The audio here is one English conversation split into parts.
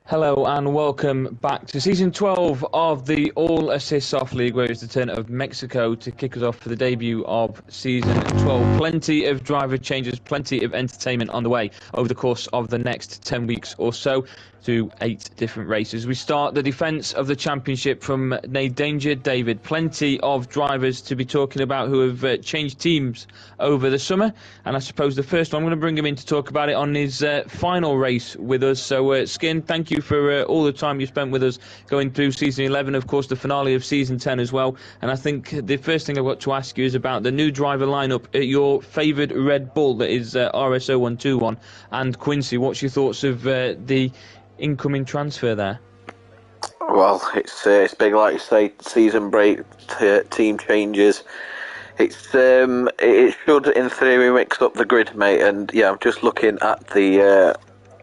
Hello and welcome back to Season 12 of the All Assist Soft League, where it's the turn of Mexico to kick us off for the debut of Season 12. Plenty of driver changes, plenty of entertainment on the way over the course of the next 10 weeks or so through 8 different races. We start the defence of the championship from Danger David. Plenty of drivers to be talking about who have changed teams over the summer, and I suppose the first one, I'm going to bring him in to talk about it on his final race with us. So Skin, thank you for all the time you spent with us going through Season 11, of course the finale of Season 10 as well. And I think the first thing I've got to ask you is about the new driver lineup at your favoured Red Bull, that is RS0121 and Quincy. What's your thoughts of the incoming transfer there? Well, it's big, like you say, season break, team changes. It should, in theory, mix up the grid, mate. And yeah, I'm just looking at the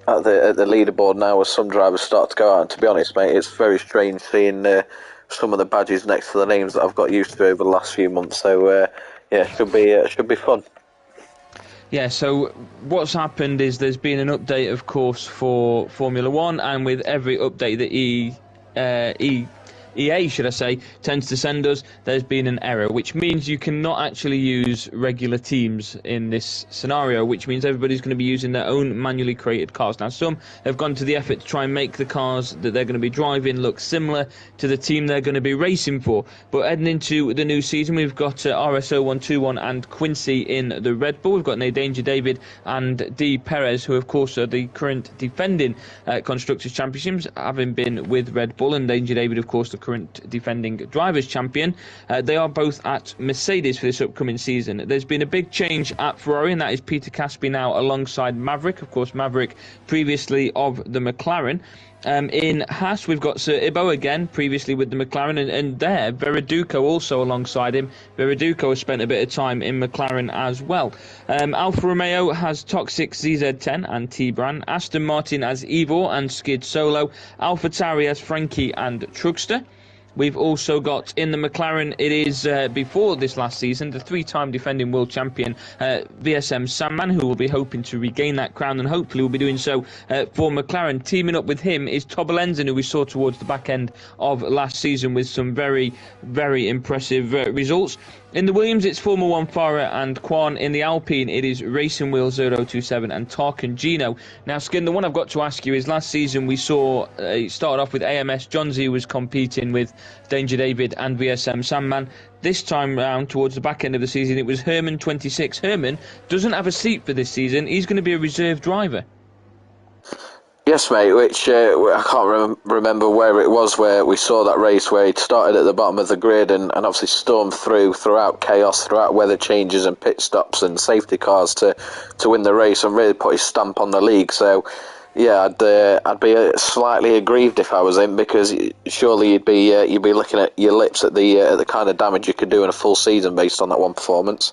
leaderboard now, as some drivers start to go out. And to be honest, mate, it's very strange seeing some of the badges next to the names that I've got used to over the last few months. So yeah, should be fun. Yeah, so what's happened is there's been an update, of course, for Formula One, and with every update that EA, should I say, tends to send us, there's been an error, which means you cannot actually use regular teams in this scenario, which means everybody's going to be using their own manually created cars. Now, some have gone to the effort to try and make the cars that they're going to be driving look similar to the team they're going to be racing for. But heading into the new season, we've got RS0121 and Quincy in the Red Bull. We've got Danger David and D. Perez, who, of course, are the current defending Constructors' Championships, having been with Red Bull, and Danger David, of course, the current defending drivers champion. They are both at Mercedes for this upcoming season. There's been a big change at Ferrari, and that is Peter Caspi now alongside Maverick. Of course, Maverick previously of the McLaren. In Haas, we've got Sir Ibo again, previously with the McLaren, and there, Veriduco also alongside him. Veriduco has spent a bit of time in McLaren as well. Alfa Romeo has Toxic ZZ10 and T-Bran. Aston Martin has Ivor and Skid Solo. AlphaTauri has Frankie and Trugster. We've also got in the McLaren, it is before this last season, the 3-time defending world champion VSM Sandman, who will be hoping to regain that crown, and hopefully will be doing so for McLaren. Teaming up with him is Tobalenzen, who we saw towards the back end of last season with some very, very impressive results. In the Williams, it's Formula One Farah and Kwan. In the Alpine, it is Racing Wheel 027 and Tarkan Gino. Now, Skin, the one I've got to ask you is last season we saw it started off with AMS Johnsy, who was competing with Danger David and VSM Sandman. This time round, towards the back end of the season, it was Herman 26. Herman doesn't have a seat for this season. He's going to be a reserve driver. Yes, mate, which I can't remember where it was where we saw that race where he started at the bottom of the grid and obviously stormed throughout chaos, throughout weather changes and pit stops and safety cars to win the race and really put his stamp on the league. So, yeah, I'd be slightly aggrieved if I was him, because surely you'd be looking at your lips at the kind of damage you could do in a full season based on that one performance.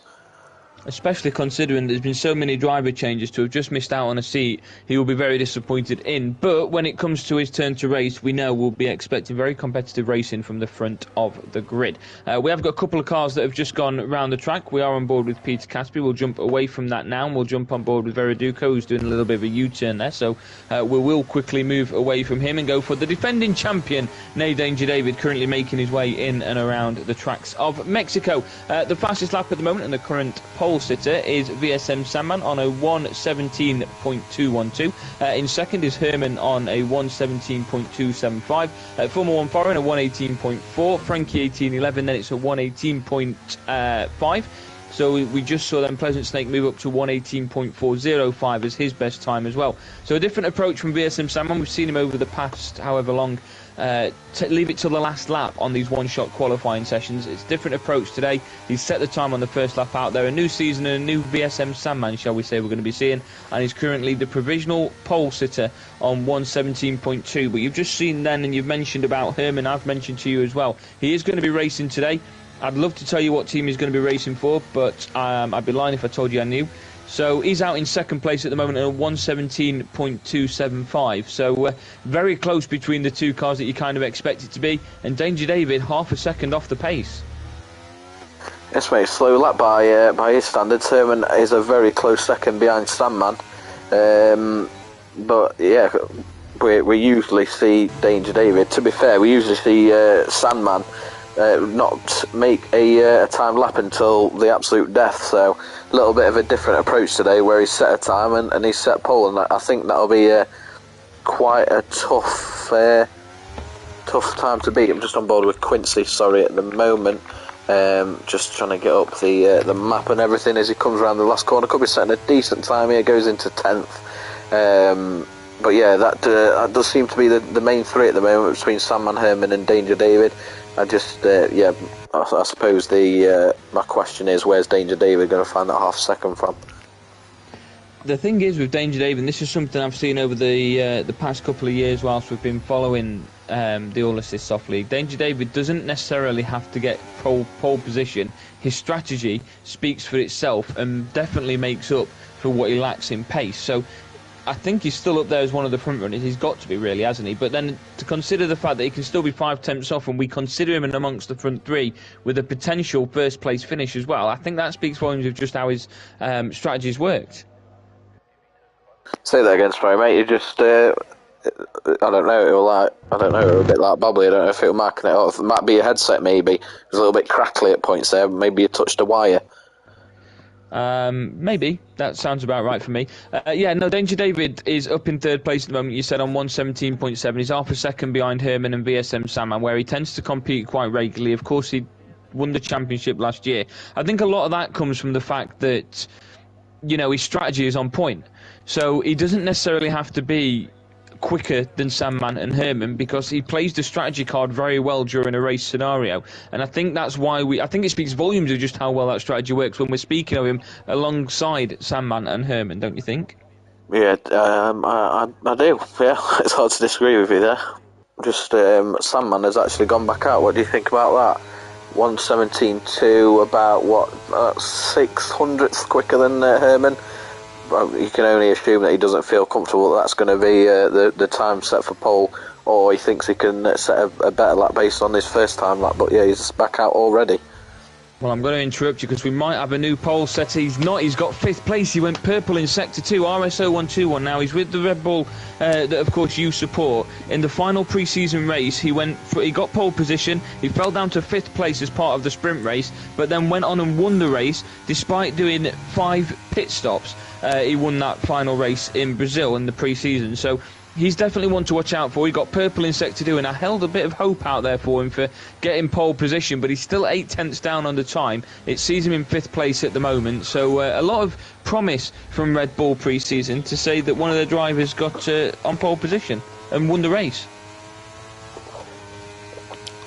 Especially considering there's been so many driver changes, to have just missed out on a seat, he will be very disappointed in. But when it comes to his turn to race, we know we'll be expecting very competitive racing from the front of the grid. We have got a couple of cars that have just gone around the track. We are on board with Peter Caspi. We'll jump away from that now, and we'll jump on board with Veriduco, who's doing a little bit of a U-turn there. So we will quickly move away from him and go for the defending champion, Danger David, currently making his way in and around the tracks of Mexico. The fastest lap at the moment and the current pole sitter is VSM Sandman on a 1:17.212. In second is Herman on a 1:17.275. Formula One Foreign a 1:18.4. Frankie 1811, then it's a 1:18.5. So we just saw then Pleasant Snake move up to 1:18.405 as his best time as well. So a different approach from VSM Sandman. We've seen him over the past however long leave it till the last lap on these one-shot qualifying sessions. It's a different approach today. He's set the time on the first lap out there. A new season and a new VSM Sandman, shall we say, we're going to be seeing. And he's currently the provisional pole sitter on 1:17.2. But you've just seen then, and you've mentioned about Herman, I've mentioned to you as well, he is going to be racing today. I'd love to tell you what team he's going to be racing for, but I'd be lying if I told you I knew. So he's out in second place at the moment at a 1:17.275. So very close between the two cars that you kind of expect it to be. And Danger David, half a second off the pace. Yes, mate, slow lap by his standards. Herman is a very close second behind Sandman. But yeah, we usually see Danger David. To be fair, we usually see Sandman not make a time lap until the absolute death. So a little bit of a different approach today, where he's set a time and he's set pole, and I think that'll be quite a tough time to beat. I'm just on board with Quincy, sorry, at the moment. Just trying to get up the map and everything as he comes around the last corner. Could be setting a decent time here, goes into 10th. But yeah, that does seem to be the main three at the moment, between Sandman, Herman and Danger David. I just, I suppose my question is, where's Danger David going to find that half second from? The thing is with Danger David, and this is something I've seen over the past couple of years whilst we've been following the All Assist Soft League, Danger David doesn't necessarily have to get pole position. His strategy speaks for itself and definitely makes up for what he lacks in pace. So I think he's still up there as one of the front runners. He's got to be, really, hasn't he? But then to consider the fact that he can still be 5/10ths off, and we consider him in amongst the front three with a potential first place finish as well, I think that speaks volumes of just how his strategies worked. Say that again, sorry, mate. You just, I don't know. It was a bit like bubbly. I don't know if it was marking it off. It might be your headset, maybe. It was a little bit crackly at points there. Maybe you touched a wire. Maybe that sounds about right for me. Danger David is up in third place at the moment. You said on 117.7. He's half a second behind Herman and VSM Sandman, where he tends to compete quite regularly. Of course, he won the championship last year. I think a lot of that comes from the fact that, you know, his strategy is on point. So he doesn't necessarily have to be quicker than Sandman and Herman, because he plays the strategy card very well during a race scenario. And I think that's why I think it speaks volumes of just how well that strategy works when we're speaking of him alongside Sandman and Herman, don't you think? Yeah, I do. Yeah, it's hard to disagree with you there. Just Sandman has actually gone back out. What do you think about that? 117.2, about what, 600ths quicker than Herman. Well, you can only assume that he doesn't feel comfortable that that's going to be the time set for pole, or he thinks he can set a better lap based on his first time lap. But yeah, he's back out already. Well, I'm going to interrupt you because we might have a new pole set. He's not. He's got 5th place. He went purple in Sector 2, RS0121. Now he's with the Red Bull that, of course, you support. In the final pre-season race, he got pole position. He fell down to 5th place as part of the sprint race, but then went on and won the race despite doing 5 pit stops. He won that final race in Brazil in the pre-season. So he's definitely one to watch out for. He got purple in Sector 2, and I held a bit of hope out there for him for getting pole position, but he's still 8/10ths down on the time. It sees him in 5th place at the moment, so a lot of promise from Red Bull pre-season to say that one of their drivers got on pole position and won the race.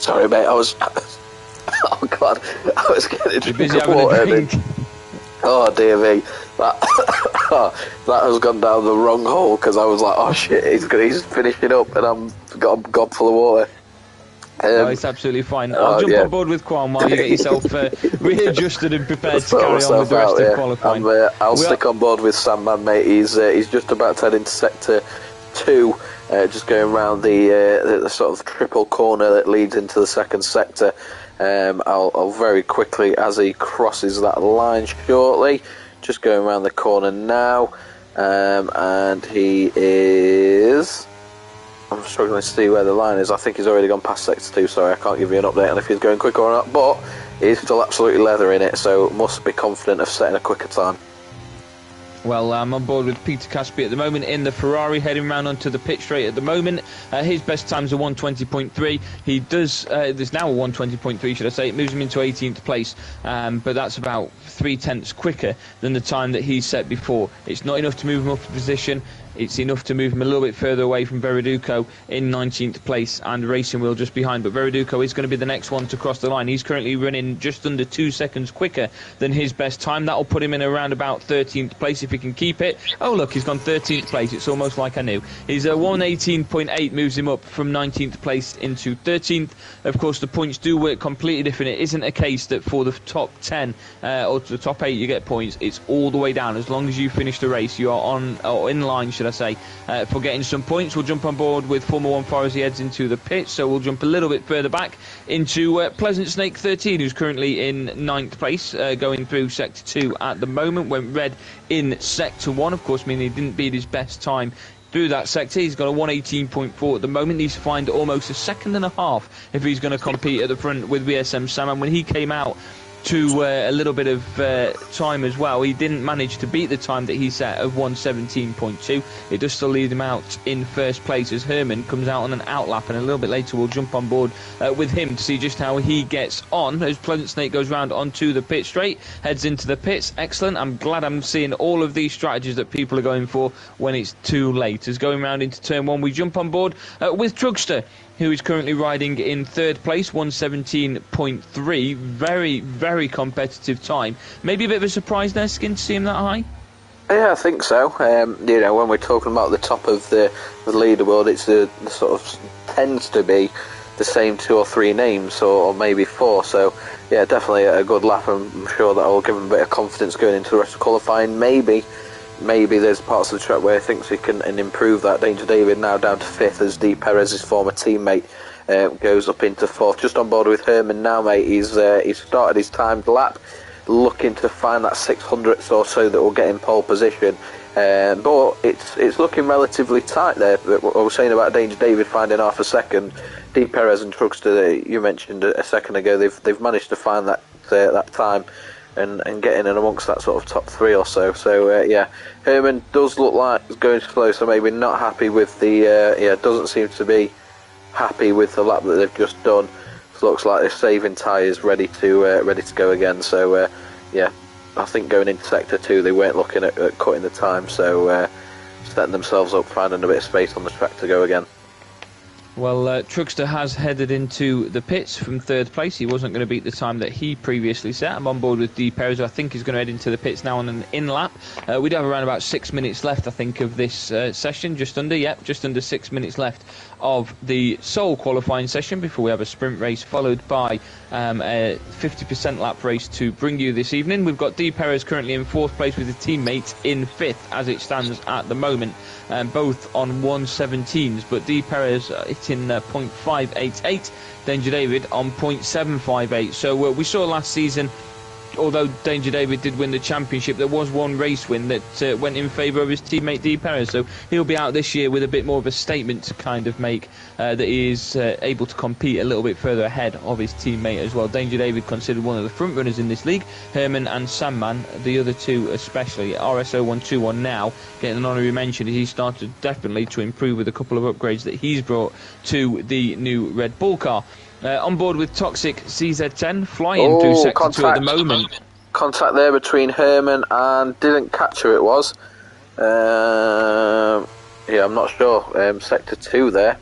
Sorry, mate, I was... oh, God, I was getting a drink busy of having water. a drink. Oh, dear me. That has gone down the wrong hole, because I was like, oh shit, he's finishing up and I'm got a gob full of water. No, it's absolutely fine. I'll jump on board with Quan while you get yourself readjusted and prepared to carry on with the rest of qualifying. I'll stick on board with Sandman, mate. He's just about to head into Sector 2, just going around the sort of triple corner that leads into the second sector. I'll very quickly, as he crosses that line shortly, just going around the corner now, and he is... I'm struggling to see where the line is. I think he's already gone past Sector 2, sorry, I can't give you an update on if he's going quicker or not, but he's still absolutely leathering it, so must be confident of setting a quicker time. Well, I'm on board with Peter Caspi at the moment in the Ferrari, heading round onto the pit straight at the moment. His best time's a 120.3. He does, there's now a 120.3, should I say. It moves him into 18th place, but that's about 3/10ths quicker than the time that he set before. It's not enough to move him up a position. It's enough to move him a little bit further away from Veriduco in 19th place and Racing Wheel just behind. But Veriduco is going to be the next one to cross the line. He's currently running just under 2 seconds quicker than his best time. That'll put him in around about 13th place if he can keep it. Oh, look, he's gone 13th place. It's almost like I knew. His 118.8 moves him up from 19th place into 13th. Of course, the points do work completely different. It isn't a case that for the top 10 or to the top 8 you get points. It's all the way down. As long as you finish the race, you are on or in line, should I say, for getting some points. We'll jump on board with Formula 1 Far as he heads into the pit, so we'll jump a little bit further back into Pleasant Snake 13, who's currently in 9th place, going through Sector 2 at the moment. Went red in Sector 1, of course, meaning he didn't beat his best time through that sector. He's got a 118.4 at the moment. Needs to find almost a second and a half if he's going to compete at the front with VSM Sam. And when he came out to a little bit of time as well, he didn't manage to beat the time that he set of 117.2. It does still lead him out in first place as Herman comes out on an outlap, and a little bit later we'll jump on board with him to see just how he gets on as Pleasant Snake goes round onto the pit straight, heads into the pits. Excellent. I'm glad I'm seeing all of these strategies that people are going for when it's too late. As going round into turn 1, we jump on board with Trugster, who is currently riding in third place, 117.3. Very, very competitive time. Maybe a bit of a surprise there, Skin, to see him that high? Yeah, I think so. You know, when we're talking about the top of the leaderboard, it's the sort of tends to be the same 2 or 3 names, or maybe 4. So, yeah, definitely a good lap. I'm sure that will give him a bit of confidence going into the rest of qualifying. Maybe there's parts of the track where he thinks he can improve that. Danger David now down to 5th as D. Perez, his former teammate, goes up into 4th. Just on board with Herman now, mate. He's started his timed lap, looking to find that 600th or so that will get in pole position. But it's looking relatively tight there. What I was saying about Danger David finding half a second, D. Perez and Truckster that you mentioned a second ago, they've managed to find that time and getting in amongst that sort of top 3 or so. So yeah, Herman does look like he's going slow, so maybe not happy with the doesn't seem to be happy with the lap that they've just done. It looks like they're saving tyres, ready to go again. So yeah, I think going into sector 2 they weren't looking at cutting the time, so setting themselves up, finding a bit of space on the track to go again. Well, Trugster has headed into the pits from third place. He wasn't going to beat the time that he previously set. I'm on board with D. Perez, who I think is going to head into the pits now on an in-lap. We do have around about 6 minutes left, I think, of this session. Just under 6 minutes left of the sole qualifying session before we have a sprint race followed by a 50% lap race to bring you this evening. We've got D. Perez currently in 4th place with his teammates in 5th as it stands at the moment, both on 117s, but D. Perez hitting 0.588, Danger David on 0.758. So we saw last season, although Danger David did win the championship, there was one race win that went in favour of his teammate D. Perez, so he'll be out this year with a bit more of a statement to kind of make, that he is able to compete a little bit further ahead of his teammate as well. Danger David considered one of the front runners in this league, Herman and Sandman, the other two especially. RSO121 now getting an honorary mention. He started definitely to improve with a couple of upgrades that he's brought to the new Red Bull car. On board with Toxic CZ10, flying through sector 2 at the moment. Contact there between Herman and didn't catch who it was. Yeah, I'm not sure. Sector 2 there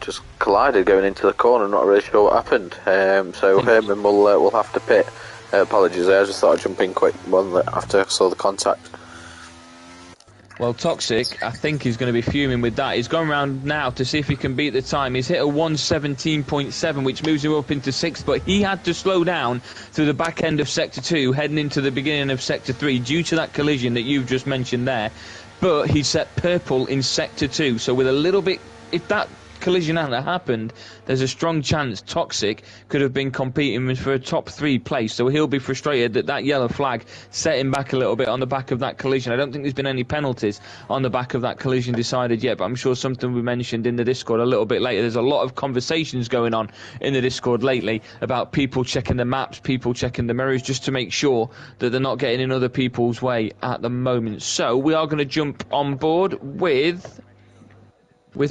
just collided going into the corner. Not really sure what happened. So Herman will have to pit. Apologies there. I just thought I'd jump in quick after I saw the contact. Well, Toxic, I think he's going to be fuming with that. He's gone round now to see if he can beat the time. He's hit a 117.7, which moves him up into 6th, but he had to slow down through the back end of Sector 2, heading into the beginning of Sector 3, due to that collision that you've just mentioned there. But he set purple in Sector 2, so with a little bit, if that collision hadn't happened, there's a strong chance Toxic could have been competing for a top 3 place, so he'll be frustrated that yellow flag set him back a little bit on the back of that collision. I don't think there's been any penalties on the back of that collision decided yet, but I'm sure something we mentioned in the Discord a little bit later. There's a lot of conversations going on in the Discord lately about people checking the maps, people checking the mirrors, just to make sure that they're not getting in other people's way at the moment. So we are going to jump on board with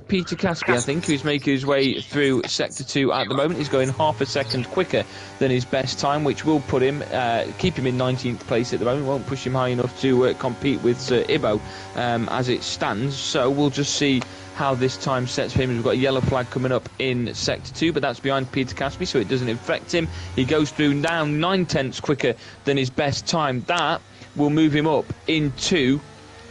Peter Caspi, I think, who's making his way through Sector 2 at the moment. He's going half a second quicker than his best time, which will put him, keep him in 19th place at the moment. Won't push him high enough to compete with Ibo as it stands. So we'll just see how this time sets for him. We've got a yellow flag coming up in Sector 2, but that's behind Peter Caspi, so it doesn't affect him. He goes through now 9/10 quicker than his best time. That will move him up into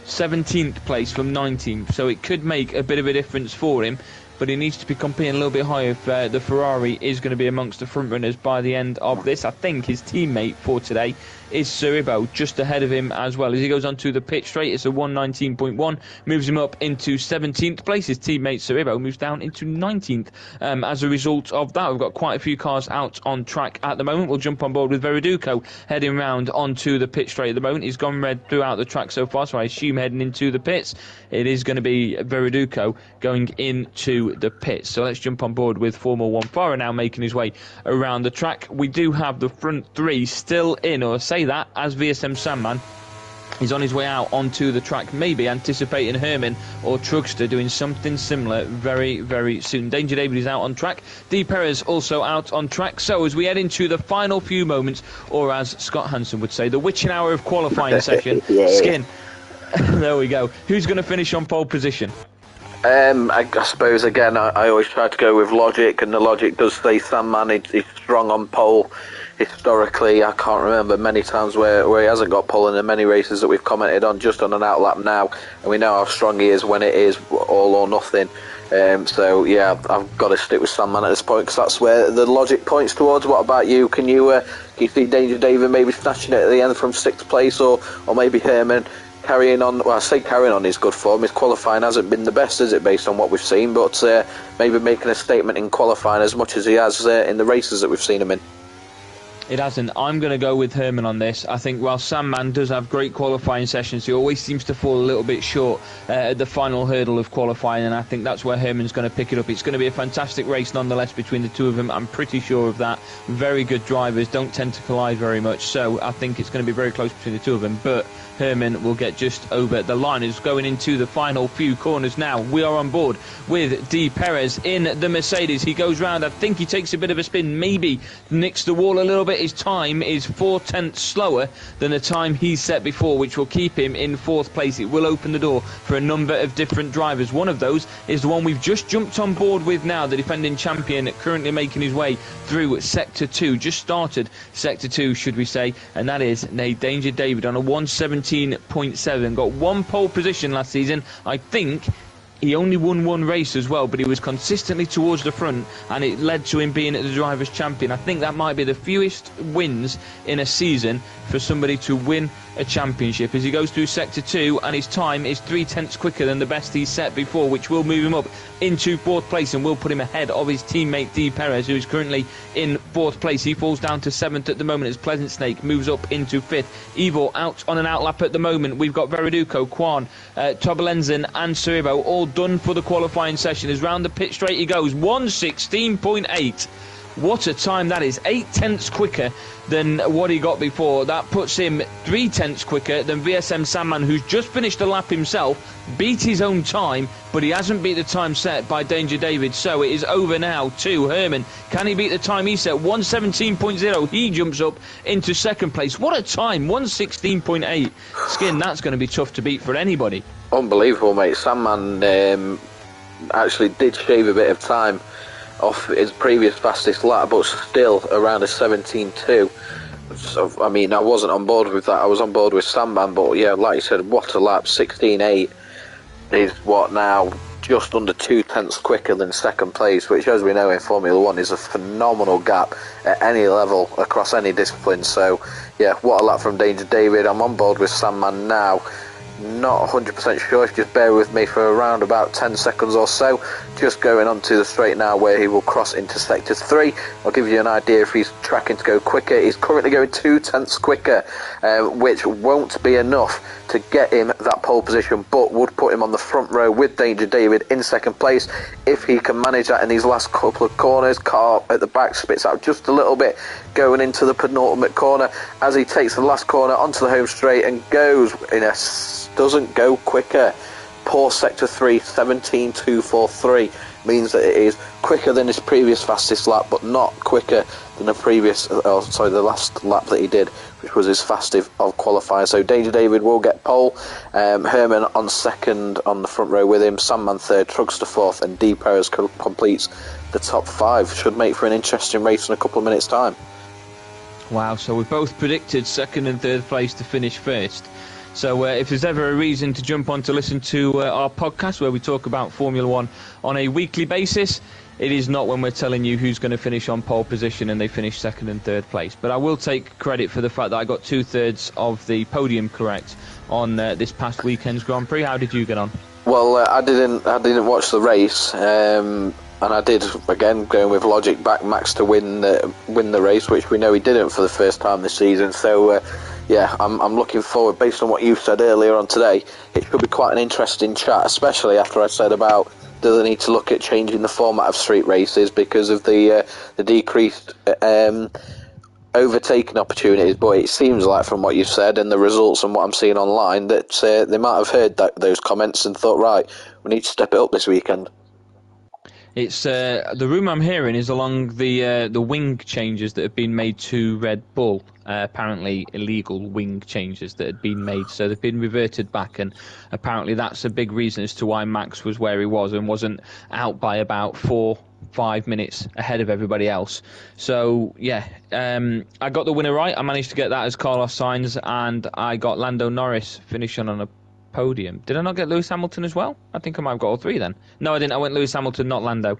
17th place from 19th, so it could make a bit of a difference for him, but he needs to be competing a little bit higher if the Ferrari is going to be amongst the front runners by the end of this. I think his teammate for today is Suribo, just ahead of him as well. As he goes onto the pit straight, it's a 1:19.1, moves him up into 17th place. His teammate Suribo moves down into 19th. As a result of that, we've got quite a few cars out on track at the moment. We'll jump on board with Veriduco heading round onto the pit straight at the moment. He's gone red throughout the track so far, so I assume heading into the pits, it is going to be Veriduco going into the pits. So let's jump on board with Formula 1 Farah now making his way around the track. We do have the front three still in, or say that, as VSM Sandman he's on his way out onto the track, maybe anticipating Herman or Trugster doing something similar very, very soon. Danger David is out on track. D. Perez also out on track. So as we head into the final few moments, or as Scott Hansen would say, the witching hour of qualifying session, Skin, there we go. Who's going to finish on pole position? I suppose, again, I always try to go with logic, and the logic does say Sandman. He's strong on pole. Historically, I can't remember many times where he hasn't got pole in the many races that we've commented on, just on an outlap now, and we know how strong he is when it is all or nothing. So yeah, I've got to stick with Sandman at this point, because that's where the logic points towards. What about you? Can you see Danger David maybe snatching it at the end from 6th place, or maybe Herman carrying on? Well, I say carrying on his good form. His qualifying hasn't been the best, is it, based on what we've seen, but maybe making a statement in qualifying as much as he has in the races that we've seen him in. It hasn't. I'm going to go with Herman on this. I think while Sandman does have great qualifying sessions, he always seems to fall a little bit short at the final hurdle of qualifying, and I think that's where Herman's going to pick it up. It's going to be a fantastic race nonetheless between the two of them. I'm pretty sure of that. Very good drivers, don't tend to collide very much, so I think it's going to be very close between the two of them, but Herman will get just over the line. Is going into the final few corners now. We are on board with D. Perez in the Mercedes. He goes round. I think he takes a bit of a spin, maybe nicks the wall a little bit. His time is 0.4 slower than the time he set before, which will keep him in 4th place. It will open the door for a number of different drivers. One of those is the one we've just jumped on board with now, the defending champion, currently making his way through Sector 2. Just started Sector 2, should we say, and that is Danger David on a 1:17.7. Got one pole position last season. I think he only won one race as well, but he was consistently towards the front, and it led to him being the Drivers' Champion. I think that might be the fewest wins in a season for somebody to win a championship, as he goes through Sector 2, and his time is 0.3 quicker than the best he set before, which will move him up into 4th place and will put him ahead of his teammate D. Perez, who is currently in 4th place. He falls down to 7th at the moment as Pleasant Snake moves up into 5th. Evil out on an outlap at the moment. We've got Veriduco, Kwan, Tobalenzen and Suribo all done for the qualifying session. As round the pit straight he goes, 1:16.8. What a time that is. 0.8 quicker than what he got before. That puts him 0.3 quicker than VSM Sandman, who's just finished a lap himself, beat his own time, but he hasn't beat the time set by Danger David. So it is over now to Herman. Can he beat the time he set? 1:17.0. He jumps up into 2nd place. What a time. 1:16.8. Skin, that's going to be tough to beat for anybody. Unbelievable, mate. Sandman actually did shave a bit of time off his previous fastest lap, but still around a 17.2. So, I mean, I wasn't on board with that. I was on board with Sandman, but yeah, like you said, what a lap. 16.8 is what now? Just under 0.2 quicker than 2nd place, which, as we know in Formula 1, is a phenomenal gap at any level across any discipline. So yeah, what a lap from Danger David. I'm on board with Sandman now. Not 100% sure, just bear with me for around about 10 seconds or so. Just going onto the straight now, where he will cross into Sector 3. I'll give you an idea if he's tracking to go quicker. He's currently going 0.2 quicker, which won't be enough to get him that pole position, but would put him on the front row with Danger David in 2nd place if he can manage that in these last couple of corners. Car at the back spits out just a little bit going into the penultimate corner as he takes the last corner onto the home straight and goes in a doesn't go quicker. Poor Sector 3, 17.243, means that it is quicker than his previous fastest lap, but not quicker than the last lap that he did, which was his fastest of qualifying. So Danger David will get pole, Herman on 2nd on the front row with him, Sandman 3rd, Trugster 4th, and D. Perez completes the top 5. Should make for an interesting race in a couple of minutes' time. Wow, so we both predicted 2nd and 3rd place to finish first. So if there's ever a reason to jump on to listen to our podcast where we talk about Formula One on a weekly basis, it is not when we're telling you who's going to finish on pole position and they finish second and third place. But I will take credit for the fact that I got 2/3 of the podium correct on this past weekend's Grand Prix. How did you get on? Well, I didn't watch the race, and I did again going with logic back Max to win the race, which we know he didn't for the first time this season. So yeah, I'm looking forward. Based on what you said earlier on today, it should be quite an interesting chat, especially after I said about do they need to look at changing the format of street races because of the decreased overtaking opportunities. But it seems like from what you said and the results and what I'm seeing online that they might have heard those comments and thought, right, we need to step it up this weekend. It's the rumour I'm hearing is along the wing changes that have been made to Red Bull. Apparently illegal wing changes that had been made, so they've been reverted back, and apparently that's a big reason as to why Max was where he was and wasn't out by about 4-5 minutes ahead of everybody else. So yeah, I got the winner right. I managed to get that as Carlos Sainz, and I got Lando Norris finishing on a podium. Did I not get Lewis Hamilton as well? I think I might have got all three then. No, I didn't. I went Lewis Hamilton, not Lando.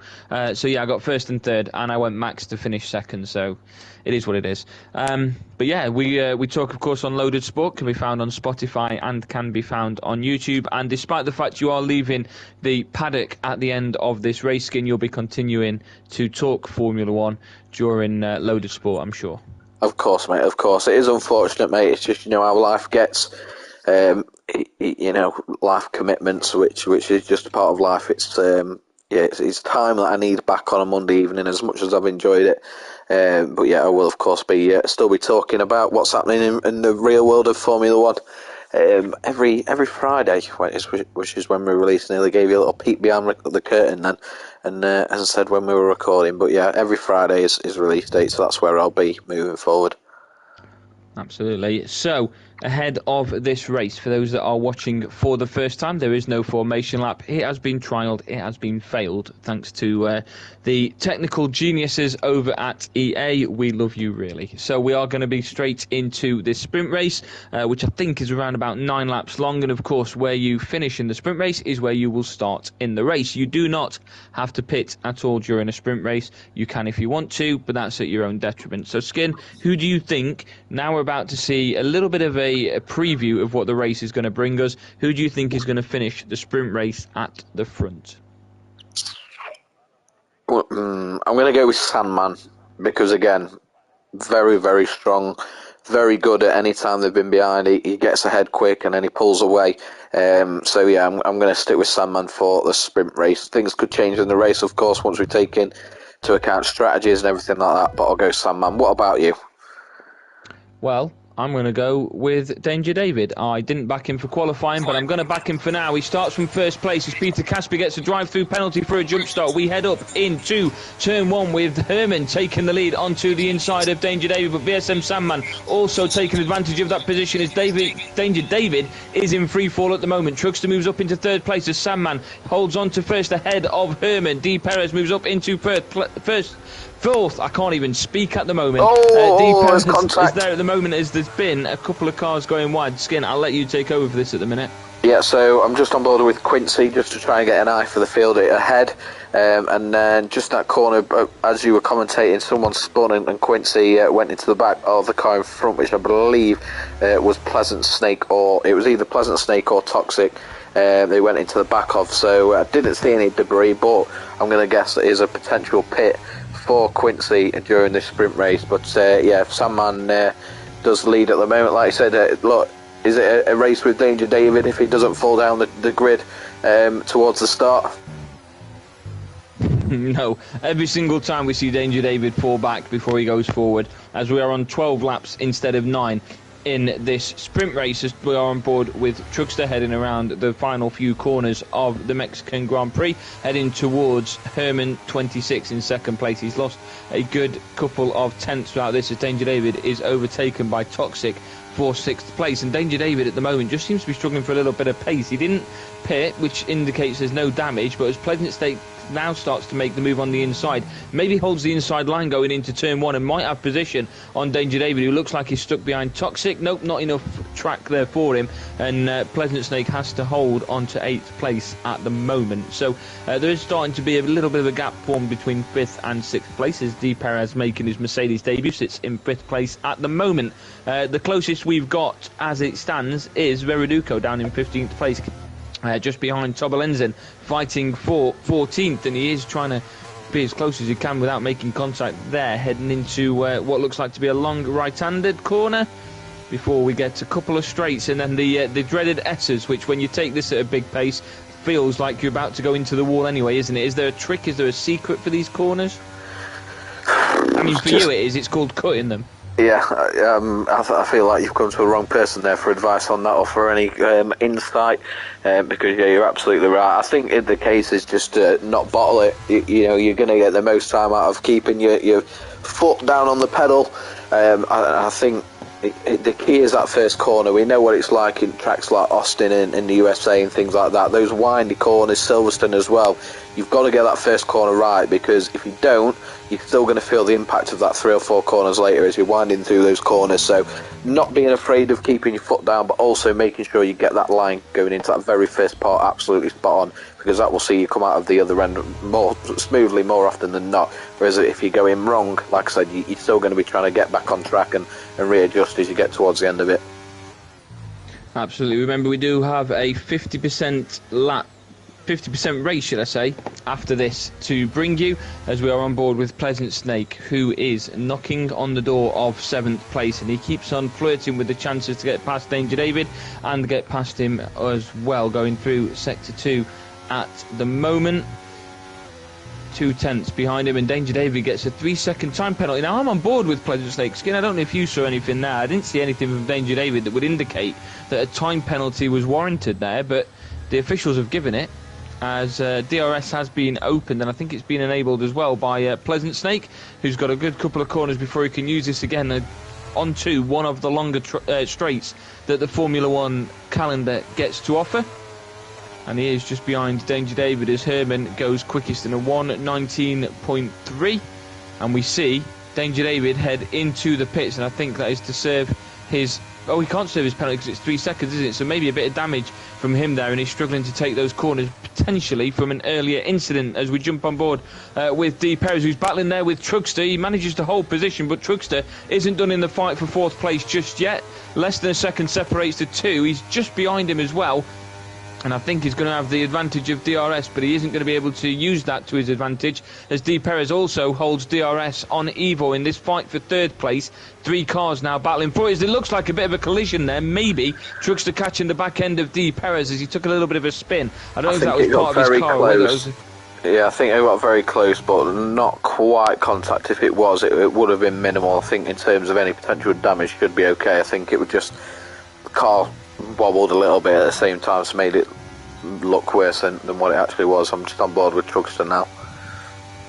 So yeah, I got first and third, and I went Max to finish second. So it is what it is. But yeah, we talk, of course, on Loaded Sport. Can be found on Spotify and can be found on YouTube. And despite the fact you are leaving the paddock at the end of this race, Skin, you'll be continuing to talk Formula One during Loaded Sport, I'm sure. Of course, mate. Of course, it is unfortunate, mate. It's just how life gets. Life commitments, which is just a part of life. It's it's time that I need back on a Monday evening, as much as I've enjoyed it. But yeah, I will of course be still be talking about what's happening in the real world of Formula One every Friday, which is when we release. Nearly gave you a little peek behind the curtain then, and as I said when we were recording. But yeah, every Friday is release date, so that's where I'll be moving forward. Absolutely. So, ahead of this race, for those that are watching for the first time, there is no formation lap. It has been trialled, it has been failed, thanks to the technical geniuses over at EA. We love you, really. So we are going to be straight into this sprint race, which I think is around about 9 laps long. And of course, where you finish in the sprint race is where you will start in the race. You do not have to pit at all during a sprint race. You can if you want to, but that's at your own detriment. So, Skin, who do you think, now we're about to see a little bit of a preview of what the race is going to bring us, who do you think is going to finish the sprint race at the front? Well, I'm going to go with Sandman, because again, very, very strong, very good at any time they've been behind. He gets ahead quick and then he pulls away. So yeah, I'm going to stick with Sandman for the sprint race. Things could change in the race, of course, once we take into account strategies and everything like that, but I'll go Sandman. What about you? Well, I'm going to go with Danger David. I didn't back him for qualifying, but I'm going to back him for now. He starts from first place as Peter Casper gets a drive-through penalty for a jump start. We head up into turn 1 with Herman taking the lead onto the inside of Danger David, but VSM Sandman also taking advantage of that position as Danger David is in free fall at the moment. Truckster moves up into third place as Sandman holds on to first ahead of Herman. D. Perez moves up into fourth. I can't even speak at the moment. D. Perez is there at the moment as there's been a couple of cars going wide. Skin, I'll let you take over for this at the minute. Yeah, so I'm just on board with Quincy just to try and get an eye for the field ahead. And then just that corner, as you were commentating, someone spun and Quincy went into the back of the car in front, which I believe was Pleasant Snake, or it was either Pleasant Snake or Toxic. They went into the back of, so I didn't see any debris, but I'm going to guess that is a potential pit for Quincy during this sprint race. But yeah, Sandman does lead at the moment. Like I said, look, is it a race with Danger David if he doesn't fall down the grid towards the start? No, every single time we see Danger David fall back before he goes forward, as we are on 12 laps instead of 9 in this sprint race, as we are on board with Truckster heading around the final few corners of the Mexican Grand Prix, heading towards Herman 26 in second place. He's lost a good couple of tenths throughout this as Danger David is overtaken by Toxic for 6th place, and Danger David at the moment just seems to be struggling for a little bit of pace. He didn't pit, which indicates there's no damage, but as Pleasant now starts to make the move on the inside. Maybe holds the inside line going into turn 1 and might have position on Danger David, who looks like he's stuck behind Toxic. Nope, not enough track there for him, and Pleasant Snake has to hold on to 8th place at the moment. So there is starting to be a little bit of a gap formed between 5th and 6th place, as D. Perez making his Mercedes debut sits in 5th place at the moment. The closest we've got as it stands is Veriduco down in 15th place, just behind Tobolenzin, fighting for 14th, and he is trying to be as close as he can without making contact there, heading into what looks like to be a long right-handed corner before we get a couple of straights, and then the dreaded S's, which when you take this at a big pace feels like you're about to go into the wall anyway, isn't it? Is there a trick, is there a secret for these corners? I mean, for you it is, it's called cutting them. Yeah, I feel like you've come to the wrong person there for advice on that, or for any insight, because yeah, you're absolutely right. I think the case is just not bottle it. You know, you're going to get the most time out of keeping your foot down on the pedal. I think the key is that first corner. We know what it's like in tracks like Austin in the USA and things like that. Those windy corners, Silverstone as well. You've got to get that first corner right, because if you don't, you're still going to feel the impact of that 3 or 4 corners later as you're winding through those corners. So not being afraid of keeping your foot down, but also making sure you get that line going into that very first part absolutely spot on, because that will see you come out of the other end more smoothly more often than not. Whereas if you go in wrong, like I said, you're still going to be trying to get back on track and readjust as you get towards the end of it. Absolutely. Remember, we do have a 50% race, should I say, after this to bring you, as we are on board with Pleasant Snake, who is knocking on the door of 7th place, and he keeps on flirting with the chances to get past Danger David and get past him as well, going through Sector 2 at the moment. 2/10 behind him, and Danger David gets a 3-second time penalty. Now, I'm on board with Pleasant Snake. Skin, I don't know if you saw anything there. I didn't see anything from Danger David that would indicate that a time penalty was warranted there, but the officials have given it, as DRS has been opened, and I think it's been enabled as well by Pleasant Snake, who's got a good couple of corners before he can use this again onto one of the longer straights that the Formula 1 calendar gets to offer. And he is just behind Danger David as Herman goes quickest in a 1:19.3, and we see Danger David head into the pits, and I think that is to serve his... Oh, he can't serve his penalty because it's 3 seconds, isn't it? So maybe a bit of damage from him there, and he's struggling to take those corners, potentially from an earlier incident, as we jump on board with D. Perez, who's battling there with Trugster. He manages to hold position, but Trugster isn't done in the fight for 4th place just yet. Less than a second separates the two. He's just behind him as well, and I think he's going to have the advantage of DRS, but he isn't going to be able to use that to his advantage, as D. Perez also holds DRS on Evo in this fight for 3rd place. 3 cars now battling for it. It looks like a bit of a collision there. Maybe Truckster catching the back end of D. Perez as he took a little bit of a spin. I don't know if that was part of his car. Yeah, I think it got very close, but not quite contact. If it was, it would have been minimal. I think in terms of any potential damage should be okay. I think it would just... The car wobbled a little bit at the same time, so made it look worse than what it actually was. I'm just on board with Truckster now.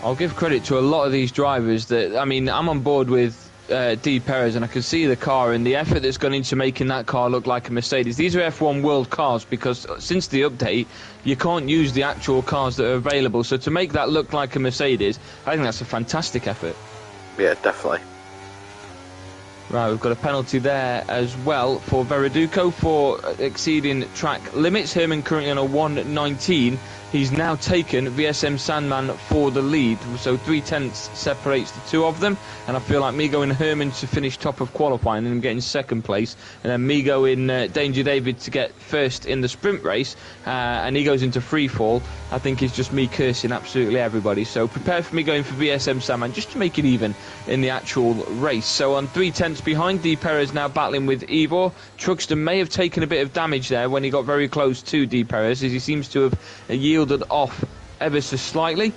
I'll give credit to a lot of these drivers. That, I mean, I'm on board with D. Perez, and I can see the car and the effort that's gone into making that car look like a Mercedes. These are F1 World cars, because since the update you can't use the actual cars that are available, so to make that look like a Mercedes, I think that's a fantastic effort. Yeah, definitely. Right, we've got a penalty there as well for Veriduco for exceeding track limits. Herman currently on a 1:19. He's now taken VSM Sandman for the lead, so 3/10 separates the two of them, and I feel like Migo and Herman to finish top of qualifying and him getting 2nd place, and then Migo in Danger David to get 1st in the sprint race, and he goes into free fall. I think it's just me cursing absolutely everybody, so prepare for me going for VSM Sandman just to make it even in the actual race. So on 3/10 behind, D. Perez now battling with Ivor. Truxton may have taken a bit of damage there when he got very close to D. Perez, as he seems to have yielded off ever so slightly.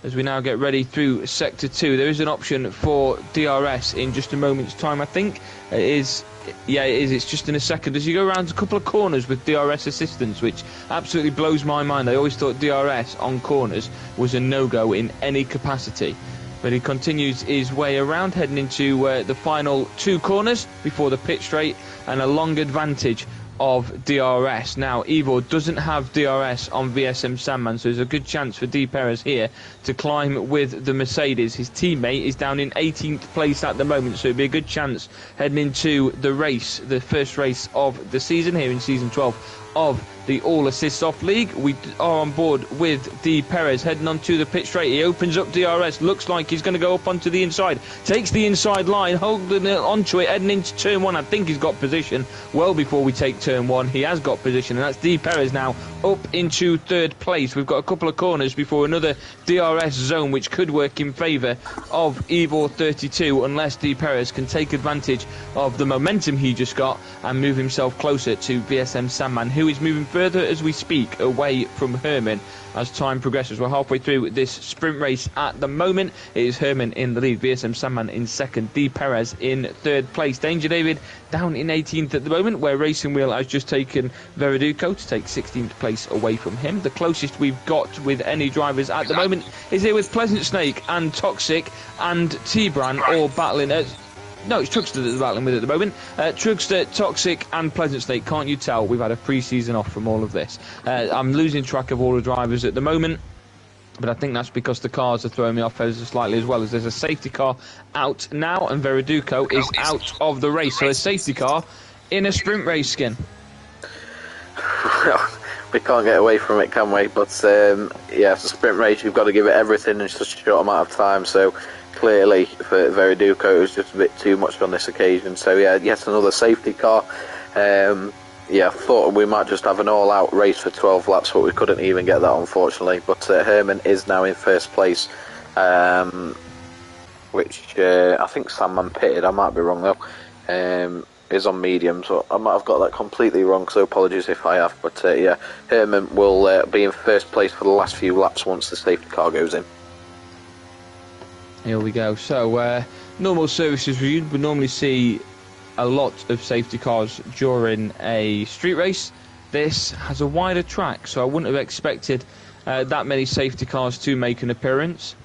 As we now get ready through Sector 2, there is an option for DRS in just a moment's time, I think. It is. Yeah, it is. It's just in a second. As you go around a couple of corners with DRS assistance, which absolutely blows my mind. I always thought DRS on corners was a no-go in any capacity. But he continues his way around, heading into the final 2 corners before the pit straight, and a long advantage of DRS. Now, Ivor doesn't have DRS on VSM Sandman, so there's a good chance for D. Perez here to climb with the Mercedes. His teammate is down in 18th place at the moment, so it'd be a good chance heading into the race, the first race of the season here in Season 12 of the All Assists Off League. We are on board with D. Perez heading onto the pit straight. He opens up DRS, looks like he's going to go up onto the inside, takes the inside line, holding it onto it, heading into turn 1. I think he's got position well before we take turn 1. He has got position, and that's D. Perez now up into 3rd place. We've got a couple of corners before another DRS zone, which could work in favour of F123 unless D. Perez can take advantage of the momentum he just got and move himself closer to VSM Sandman, who is moving further as we speak away from Herman as time progresses. We're halfway through this sprint race at the moment. It is Herman in the lead, VSM Sandman in 2nd, D. Perez in 3rd place. Danger David down in 18th at the moment, where Racing Wheel has just taken Veriduco to take 16th place away from him. The closest we've got with any drivers at the moment is here with Pleasant Snake and Toxic and T-Bran all battling at... No, it's Trugster that's battling with at the moment. Trugster, Toxic and Pleasant Snake. Can't you tell we've had a pre-season off from all of this? I'm losing track of all the drivers at the moment, but I think that's because the cars are throwing me off ever so slightly, as well as there's a safety car out now, and Veriduco is out of the race. So a safety car in a sprint race skin. We can't get away from it, can we? But yeah, it's a sprint race. You've got to give it everything in such a short amount of time. So clearly for Veriduco it was just a bit too much on this occasion. So yeah, yet another safety car. Yeah, thought we might just have an all-out race for 12 laps, but we couldn't even get that, unfortunately. But Herman is now in 1st place, which I think Sandman pitted. I might be wrong though. Is on medium, so I might have got that completely wrong, so apologies if I have. But yeah, Herman will be in 1st place for the last few laps once the safety car goes in. Here we go. So normal services review, we normally see a lot of safety cars during a street race. This has a wider track, so I wouldn't have expected that many safety cars to make an appearance.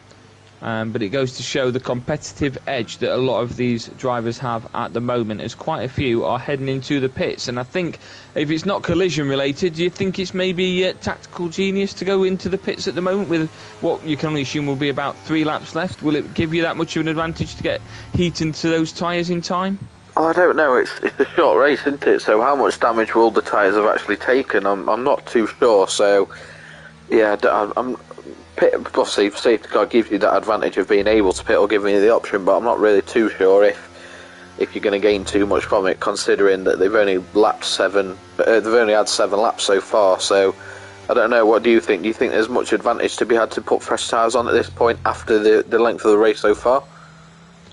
But it goes to show the competitive edge that a lot of these drivers have at the moment, as quite a few are heading into the pits. And I think if it's not collision related, do you think it's maybe tactical genius to go into the pits at the moment with what you can only assume will be about 3 laps left? Will it give you that much of an advantage to get heat into those tyres in time? Oh, I don't know. It's a short race, isn't it? So how much damage will the tyres have actually taken? I'm not too sure. So yeah, obviously safety car gives you that advantage of being able to pit or giving you the option, but I'm not really too sure if you're going to gain too much from it, considering that they've only had 7 laps so far. So I don't know. What do you think? Do you think there's much advantage to be had to put fresh tyres on at this point after the length of the race so far?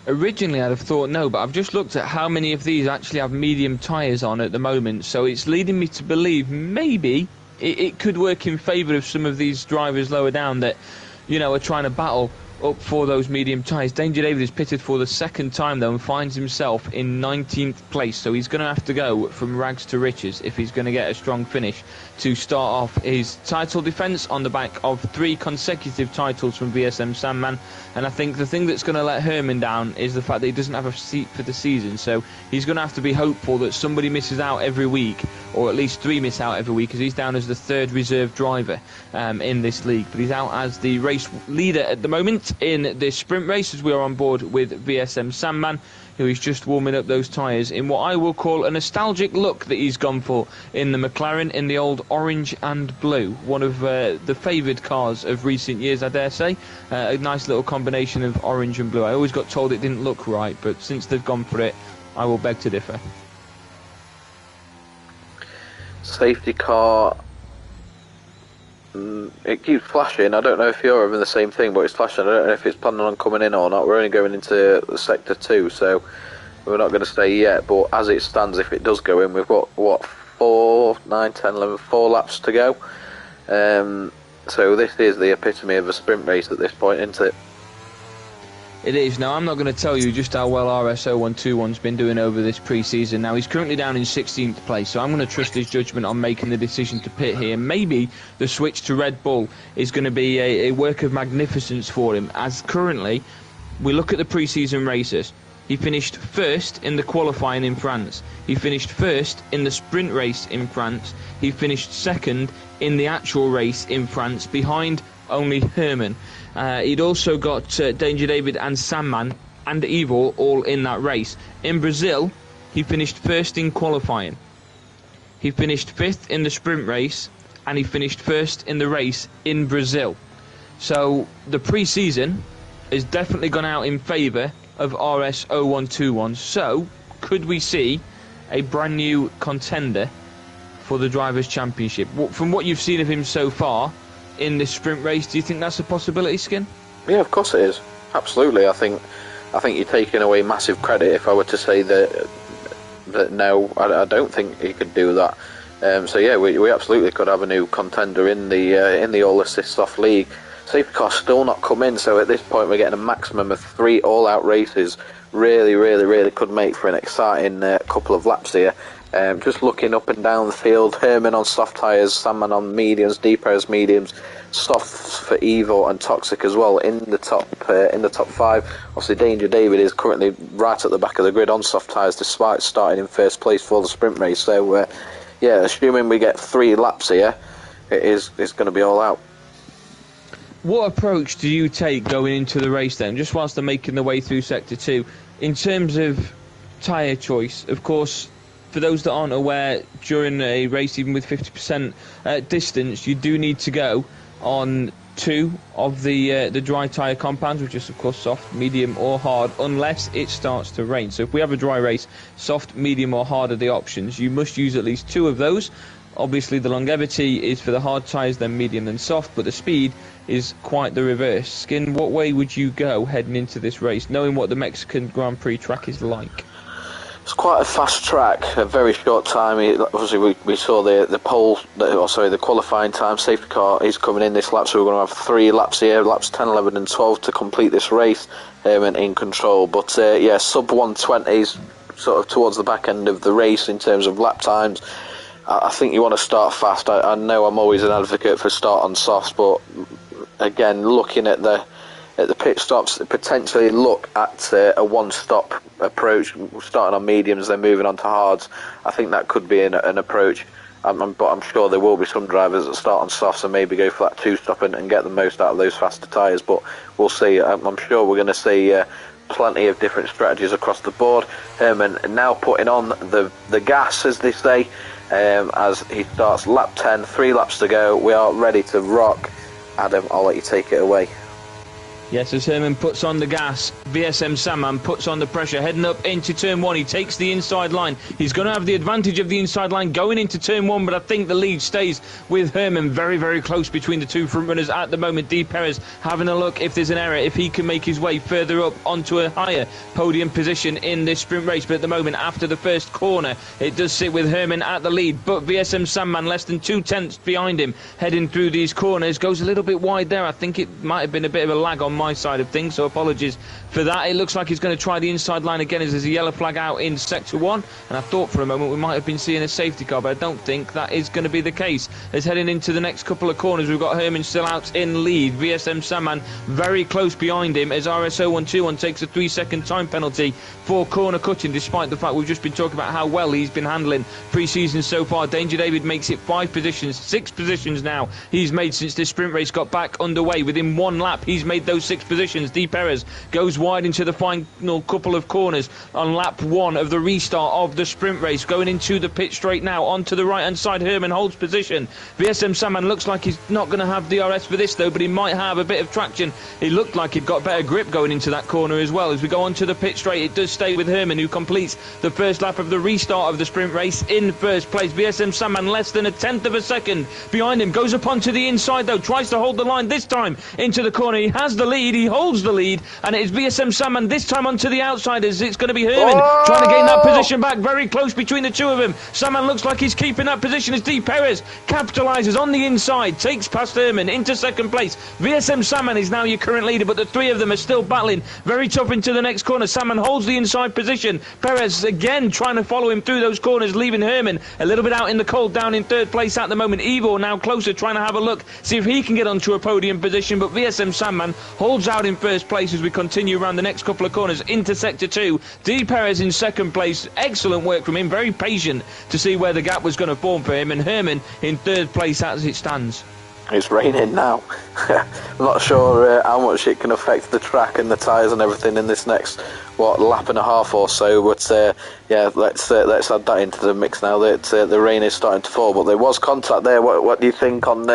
Originally I'd have thought no, but I've just looked at how many of these actually have medium tyres on at the moment, so it's leading me to believe maybe it could work in favour of some of these drivers lower down that, you know, are trying to battle up for those medium tyres. Danger David is pitted for the 2nd time though and finds himself in 19th place, so he's going to have to go from rags to riches if he's going to get a strong finish to start off his title defence on the back of 3 consecutive titles from VSM Sandman. And I think the thing that's going to let Herman down is the fact that he doesn't have a seat for the season, so he's going to have to be hopeful that somebody misses out every week, or at least 3 miss out every week, because he's down as the 3rd reserve driver in this league. But he's out as the race leader at the moment in this sprint race, as we are on board with VSM Sandman, who is just warming up those tyres in what I will call a nostalgic look that he's gone for in the McLaren, in the old orange and blue, one of the favoured cars of recent years, I dare say. A nice little combination of orange and blue. I always got told it didn't look right, but since they've gone for it, I will beg to differ. Safety car, it keeps flashing. I don't know if you're having the same thing, but it's flashing. I don't know if it's planning on coming in or not. We're only going into sector 2, so we're not going to stay yet. But as it stands, if it does go in, we've got what, 4, 9, 10, 11, 4 laps to go. So this is the epitome of a sprint race at this point, isn't it? It is. Now, I'm not going to tell you just how well RS0121's been doing over this pre-season. Now, he's currently down in 16th place, so I'm going to trust his judgment on making the decision to pit here. Maybe the switch to Red Bull is going to be a work of magnificence for him, as currently, we look at the pre-season races. He finished first in the qualifying in France. He finished first in the sprint race in France. He finished second in the actual race in France, behind only Herman. He'd also got Danger David and Sandman and Evil all in that race. In Brazil, he finished first in qualifying. He finished fifth in the sprint race, and he finished first in the race in Brazil. So the pre-season has definitely gone out in favour of RS0121. So could we see a brand new contender for the Drivers' Championship? From what you've seen of him so far in this sprint race, do you think that's a possibility, Skin? Yeah, of course it is. Absolutely. I think you're taking away massive credit if I were to say that no, I don't think he could do that. So yeah, we absolutely could have a new contender in the All Assist Soft League. Safety car's still not come in, so at this point we're getting a maximum of 3 all-out races. Really could make for an exciting couple of laps here. Just looking up and down the field, Herman on soft tyres, Sandman on mediums, D-Perez mediums, softs for Evo and Toxic as well in the top 5. Obviously Danger David is currently right at the back of the grid on soft tyres despite starting in first place for the sprint race. So yeah, assuming we get 3 laps here, it's going to be all out. What approach do you take going into the race then, just whilst they're making their way through Sector 2, in terms of tyre choice? Of course, for those that aren't aware, during a race, even with 50% distance, you do need to go on 2 of the dry tyre compounds, which is of course soft, medium or hard, unless it starts to rain. So if we have a dry race, soft, medium or hard are the options. You must use at least 2 of those. Obviously the longevity is for the hard tyres, then medium, then soft, but the speed is quite the reverse. Skin, what way would you go heading into this race, knowing what the Mexican Grand Prix track is like? It's quite a fast track, a very short time. Obviously we saw the qualifying time. Safety car is coming in this lap, so we're going to have 3 laps here, laps 10, 11 and 12 to complete this race, and in control. But yeah, sub 120s sort of towards the back end of the race in terms of lap times. I think you want to start fast. I know I'm always an advocate for start on softs, but again, looking at the pit stops, potentially look at a one-stop approach, starting on mediums, then moving on to hards. I think that could be an approach. But I'm sure there will be some drivers that start on softs and maybe go for that 2-stop and get the most out of those faster tyres. But we'll see. I'm sure we're going to see plenty of different strategies across the board. Herman now putting on the gas, as they say, as he starts lap 10, 3 laps to go. We are ready to rock. Adam, I'll let you take it away. Yes, as Herman puts on the gas, VSM Sandman puts on the pressure, heading up into turn 1. He takes the inside line. He's going to have the advantage of the inside line going into turn 1, but I think the lead stays with Herman. Very close between the 2 front runners at the moment. D-Perez having a look if there's an error, if he can make his way further up onto a higher podium position in this sprint race. But at the moment, after the first corner, it does sit with Herman at the lead, but VSM Sandman less than 2 tenths behind him heading through these corners. Goes a little bit wide there. I think it might have been a bit of a lag on my side of things, so apologies for that. It looks like he's going to try the inside line again as there's a yellow flag out in Sector 1, and I thought for a moment we might have been seeing a safety car, but I don't think that is going to be the case. As heading into the next couple of corners, we've got Herman still out in lead. VSM Sandman very close behind him as RS0121 takes a 3-second time penalty for corner cutting, despite the fact we've just been talking about how well he's been handling pre-season so far. Danger David makes it 5 positions, 6 positions now he's made since this sprint race got back underway. Within 1 lap he's made those 6 positions. D-Perez goes wide into the final couple of corners on lap 1 of the restart of the sprint race. Going into the pit straight now, onto the right hand side, Herman holds position. VSM Sandman looks like he's not going to have DRS for this though, but he might have a bit of traction. He looked like he'd got better grip going into that corner as well. As we go onto the pit straight, it does stay with Herman, who completes the first lap of the restart of the sprint race in first place. VSM Sandman less than 1/10 of a second behind him, goes up onto the inside though, tries to hold the line this time into the corner. He has the lead, he holds the lead, and it is VSM Sandman this time onto the outsiders. It's going to be Herman trying to gain that position back, very close between the 2 of them. Sandman looks like he's keeping that position as D-Perez capitalises on the inside, takes past Herman into 2nd place. VSM Sandman is now your current leader, but the 3 of them are still battling very tough into the next corner. Sandman holds the inside position. Perez again trying to follow him through those corners, leaving Herman a little bit out in the cold, down in 3rd place at the moment. Evo now closer, trying to have a look, see if he can get onto a podium position, but VSM Sandman pulls out in first place as we continue around the next couple of corners into Sector 2. D. Perez in second place. Excellent work from him, very patient to see where the gap was going to form for him, and Herman in third place as it stands. It's raining now. I'm not sure how much it can affect the track and the tyres and everything in this next lap and a half or so. But yeah, let's add that into the mix now. That the rain is starting to fall, but there was contact there. What do you think on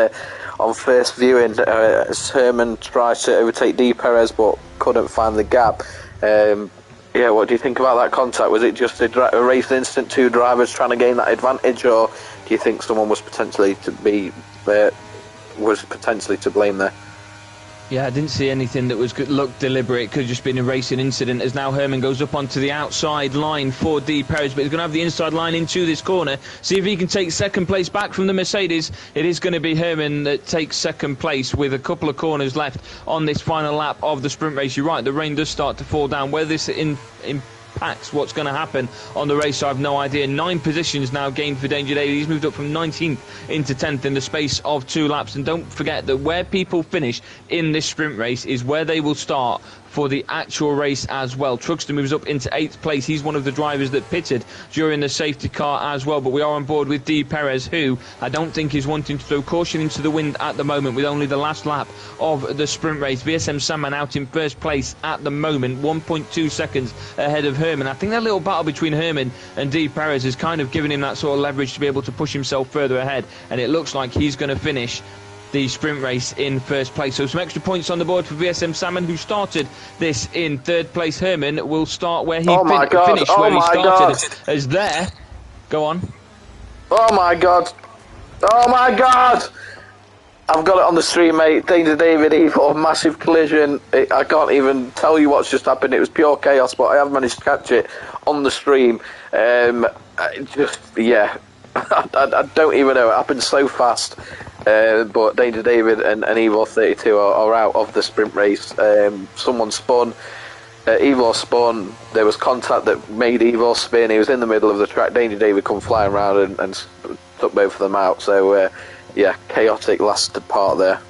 first viewing? Herman tried to overtake D. Perez but couldn't find the gap. Yeah, what do you think about that contact? Was it just a race instant, two drivers trying to gain that advantage, or do you think someone was potentially to blame there? Yeah, I didn't see anything that looked deliberate. It could have just been a racing incident, as now Herman goes up onto the outside line for D. Perez, but he's going to have the inside line into this corner. See if he can take second place back from the Mercedes. It is going to be Herman that takes second place with a couple of corners left on this final lap of the sprint race. You're right, the rain does start to fall down. Whether this impacts what's going to happen on the race, I have no idea. 9 positions now gained for Danger David. He's moved up from 19th into 10th in the space of 2 laps. And don't forget that where people finish in this sprint race is where they will start for the actual race as well. Truxton moves up into 8th place. He's one of the drivers that pitted during the safety car as well. But we are on board with D. Perez, who I don't think is wanting to throw caution into the wind at the moment with only the last lap of the sprint race. VSM Sandman out in first place at the moment, 1.2 seconds ahead of Herman. I think that little battle between Herman and D. Perez has kind of given him that sort of leverage to be able to push himself further ahead. And it looks like he's going to finish the sprint race in first place. So some extra points on the board for VSM Salmon, who started this in third place. Herman will start where he finished, where he started as there. Go on. Oh my god. Oh my god. I've got it on the stream, mate. Danger David, Evo, massive collision. I can't even tell you what's just happened. It was pure chaos, but I have managed to catch it on the stream. Yeah. I don't even know. It happened so fast. But Danger David and Evo 32 are out of the sprint race. Someone spun. Evo spun. There was contact that made Evo spin. He was in the middle of the track. Danger David come flying around and took both of them out. So, yeah, chaotic last part there.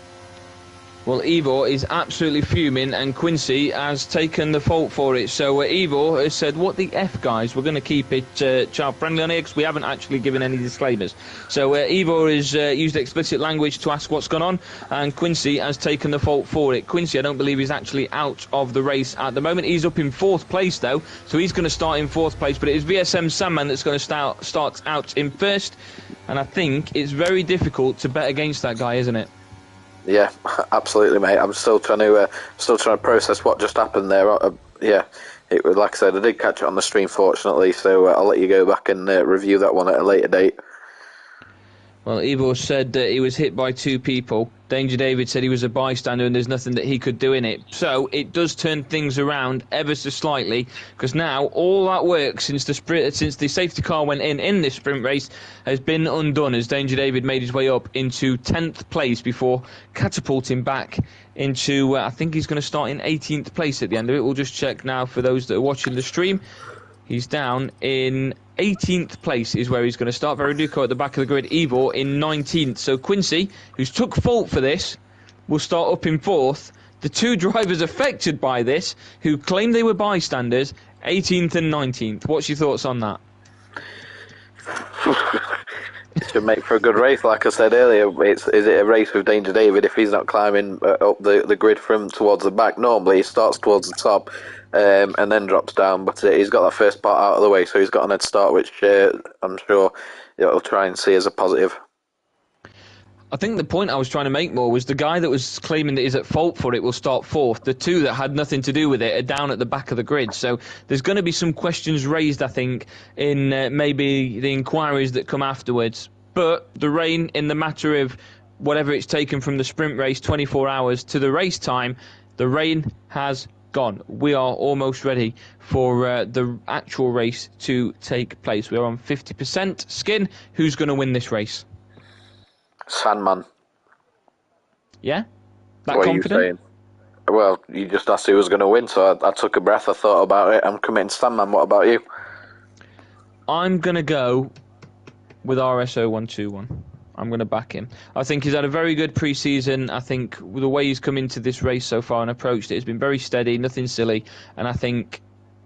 Well, Ivor is absolutely fuming, and Quincy has taken the fault for it. So Ivor has said, what the F, guys? We're going to keep it child-friendly on here, because we haven't actually given any disclaimers. So Ivor has used explicit language to ask what's gone on, and Quincy has taken the fault for it. Quincy, I don't believe, is actually out of the race at the moment. He's up in 4th place, though, so he's going to start in 4th place. But it is VSM Sandman that's going to start out in 1st, and I think it's very difficult to bet against that guy, isn't it? Yeah, absolutely, mate. I'm still trying to process what just happened there. Yeah, it was, like I said, I did catch it on the stream, fortunately. So I'll let you go back and review that one at a later date. Well, Ivor said that he was hit by 2 people. Danger David said he was a bystander and there's nothing that he could do in it. So it does turn things around ever so slightly, because now all that work since the safety car went in this sprint race has been undone, as Danger David made his way up into 10th place before catapulting back into, I think he's going to start in 18th place at the end of it. We'll just check now for those that are watching the stream. He's down in 18th place is where he's going to start. Veriduco at the back of the grid. Ivor in 19th. So Quincy, who's took fault for this, will start up in 4th. The 2 drivers affected by this, who claim they were bystanders, 18th and 19th. What's your thoughts on that? It should make for a good race, like I said earlier. Is it a race with Danger David if he's not climbing up the grid from towards the back? Normally he starts towards the top and then drops down, but he's got that first part out of the way, so he's got an head start, which I'm sure he'll try and see as a positive. I think the point I was trying to make more was the guy that was claiming that he's at fault for it will start 4th. The 2 that had nothing to do with it are down at the back of the grid. So there's going to be some questions raised, I think, in maybe the inquiries that come afterwards. But the rain, in the matter of whatever it's taken from the sprint race, 24 hours, to the race time, the rain has gone. We are almost ready for the actual race to take place. We are on 50%. Skin, who's going to win this race? Sandman. Yeah? That what confident? Are you saying? Well, you just asked who was going to win, so I took a breath, I thought about it. I'm committing Sandman. What about you? I'm going to go with RS0121. I'm going to back him. I think he's had a very good pre-season. I think the way he's come into this race so far and approached it has been very steady, nothing silly. And I think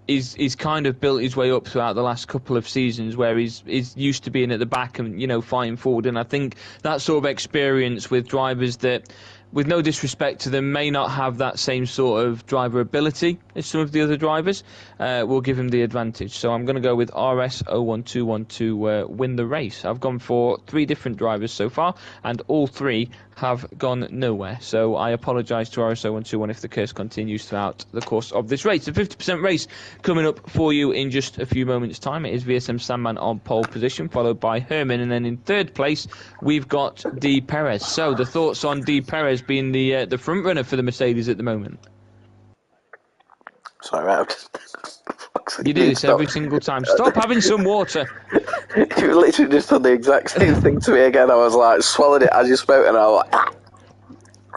he's kind of built his way up throughout the last couple of seasons where he's used to being at the back and, fighting forward. And I think that sort of experience with drivers that, with no disrespect to them, may not have that same sort of driver ability as some of the other drivers, will give him the advantage. So I'm going to go with RS0121 to win the race. I've gone for 3 different drivers so far, and all 3 have gone nowhere. So I apologise to RS0121 if the curse continues throughout the course of this race. The 50% race coming up for you in just a few moments' time. It is VSM Sandman on pole position, followed by Herman, and then in 3rd place we've got D. Perez. So the thoughts on D. Perez being the front runner for the Mercedes at the moment? Sorry, mate. You do this every single time. Stop having some water. You literally just done the exact same thing to me again. I was like, swallowed it as you spoke, and I was like,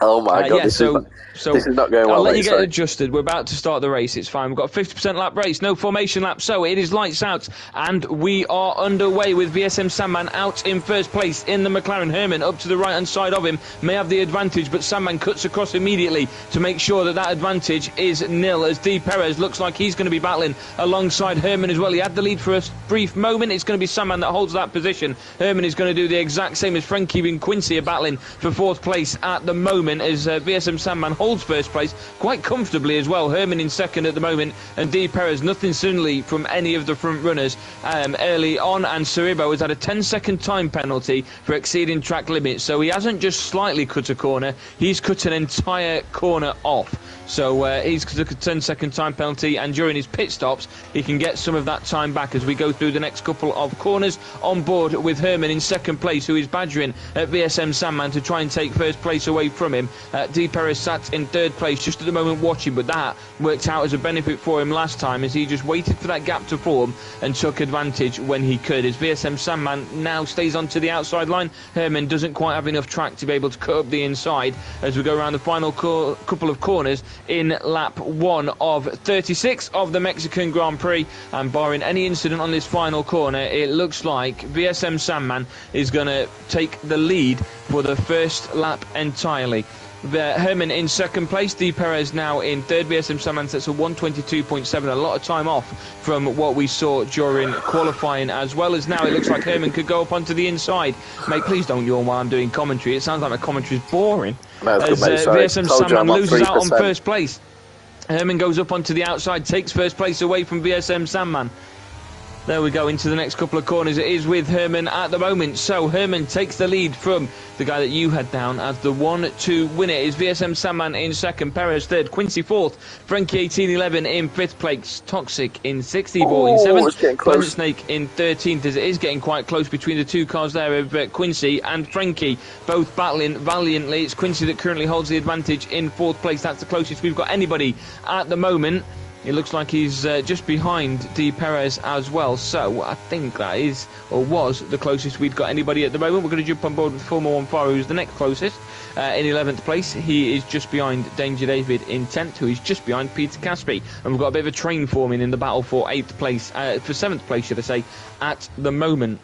oh my god, yeah, this is not going well. I'll let you get adjusted. We're about to start the race. It's fine. We've got a 50% lap race, no formation lap. So it is lights out, and we are underway with VSM Sandman out in 1st place in the McLaren. Herman up to the right-hand side of him may have the advantage, but Sandman cuts across immediately to make sure that advantage is nil, as D. Perez looks like he's going to be battling alongside Herman as well. He had the lead for a brief moment. It's going to be Sandman that holds that position. Herman is going to do the exact same as Frankie and Quincy are battling for 4th place at the moment, as VSM Sandman holds 1st place quite comfortably as well. Herman in 2nd at the moment, and D. Perez nothing suddenly from any of the front runners early on, and Cerebo has had a 10-second time penalty for exceeding track limits, so he hasn't just slightly cut a corner, he's cut an entire corner off. So he's took a 10-second time penalty, and during his pit stops he can get some of that time back as we go through the next couple of corners. On board with Herman in 2nd place, who is badgering at VSM Sandman to try and take 1st place away from him. D. Perez sat in 3rd place just at the moment watching, but that worked out as a benefit for him last time, as he just waited for that gap to form and took advantage when he could. As VSM Sandman now stays onto the outside line, Herman doesn't quite have enough track to be able to cut up the inside as we go around the final couple of corners in lap 1 of 36 of the Mexican Grand Prix. And barring any incident on this final corner, it looks like VSM Sandman is going to take the lead for the 1st lap entirely. Herman in 2nd place, D. Perez now in 3rd. VSM Sandman sets a 122.7, a lot of time off from what we saw during qualifying, as well as now it looks like Herman could go up onto the inside. Mate, please don't yawn while I'm doing commentary. It sounds like my commentary is boring. No, as VSM Sandman loses out on 1st place. Herman goes up onto the outside, takes 1st place away from VSM Sandman. There we go, into the next couple of corners. It is with Herman at the moment. So Herman takes the lead from the guy that you had down as the 1-2 winner. Is VSM Sandman in 2nd, Perez 3rd, Quincy 4th, Frankie 1811 in 5th place, Toxic in 6th, Evil in 7th, Planet Snake in 13th, as it is getting quite close between the 2 cars there of Quincy and Frankie, both battling valiantly. It's Quincy that currently holds the advantage in 4th place. That's the closest we've got anybody at the moment. It looks like he's just behind D. Perez as well, so I think that is, or was, the closest we've got anybody at the moment. We're going to jump on board with Formula 1 Faro, who's the next closest. In 11th place, he is just behind Danger David in 10th, who is just behind Peter Caspi. And we've got a bit of a train forming in the battle for 8th place, for 7th place, should I say, at the moment.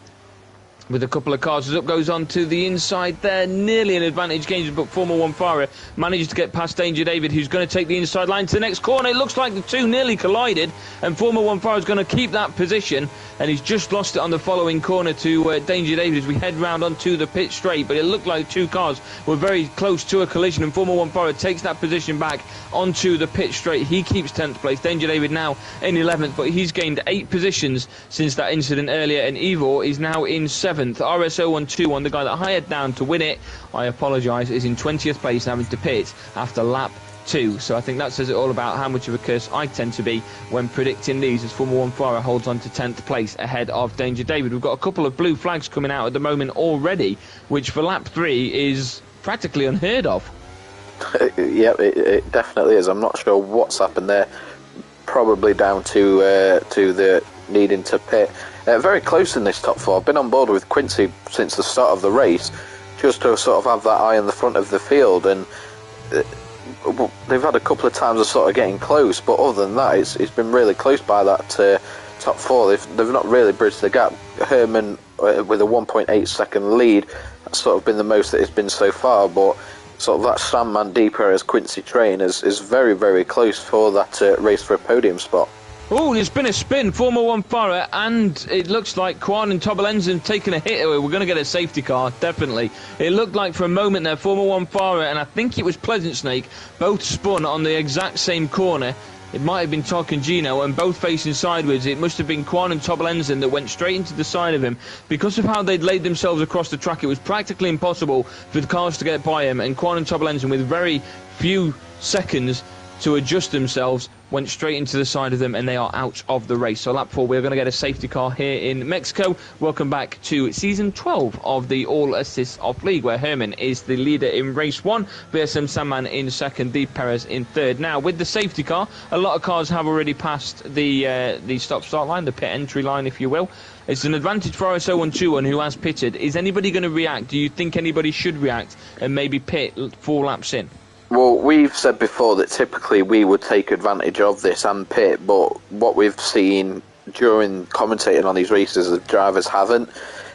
With a couple of cars as up goes on to the inside there, nearly an advantage gains, but Formula 1 Farah manages to get past Danger David, who's going to take the inside line to the next corner. It looks like the 2 nearly collided, and Formula 1 Farah is going to keep that position, and he's just lost it on the following corner to Danger David as we head round onto the pit straight. But it looked like the 2 cars were very close to a collision, and Formula 1 Farah takes that position back onto the pit straight. He keeps 10th place. Danger David now in 11th, but he's gained 8 positions since that incident earlier, and Ivor is now in 7th. RS0121, the guy that I had down to win it, I apologise, is in 20th place and having to pit after lap 2. So I think that says it all about how much of a curse I tend to be when predicting these, as Formula 1 Farah holds on to 10th place ahead of Danger David. We've got a couple of blue flags coming out at the moment already, which for lap 3 is practically unheard of. Yeah, it definitely is. I'm not sure what's happened there. Probably down to the needing to pit. Very close in this top 4. I've been on board with Quincy since the start of the race, just to sort of have that eye in the front of the field, and they've had a couple of times of sort of getting close, but other than that, it's been really close by that top 4. They've not really bridged the gap. Herman with a 1.8 second lead. that's sort of been the most that it's been so far, but sort of that Sandman D Perez Quincy train is very, very close for that race for a podium spot. Oh, there's been a spin, Formula 1 Farah, and it looks like Kwan and Tobalenzen taking a hit. We're going to get a safety car, definitely. It looked like for a moment there, Formula 1 Farah, and I think it was Pleasant Snake, both spun on the exact same corner. It might have been Tok and Gino, and both facing sideways. It must have been Kwan and Tobalenzen that went straight into the side of him. Because of how they'd laid themselves across the track, it was practically impossible for the cars to get by him, and Kwan and Tobalenzen, with very few seconds to adjust themselves, went straight into the side of them, and they are out of the race. So lap 4, we're going to get a safety car here in Mexico. Welcome back to season 12 of the All Assists Off League, where Herman is the leader in race 1, VSM Sandman in second, D Perez in third. Now, with the safety car, a lot of cars have already passed the stop-start line, the pit entry line, if you will. It's an advantage for RS0121, who has pitted. Is anybody going to react? Do you think anybody should react and maybe pit 4 laps in? Well, we've said before that typically we would take advantage of this and pit, but what we've seen during commentating on these races, the drivers haven't.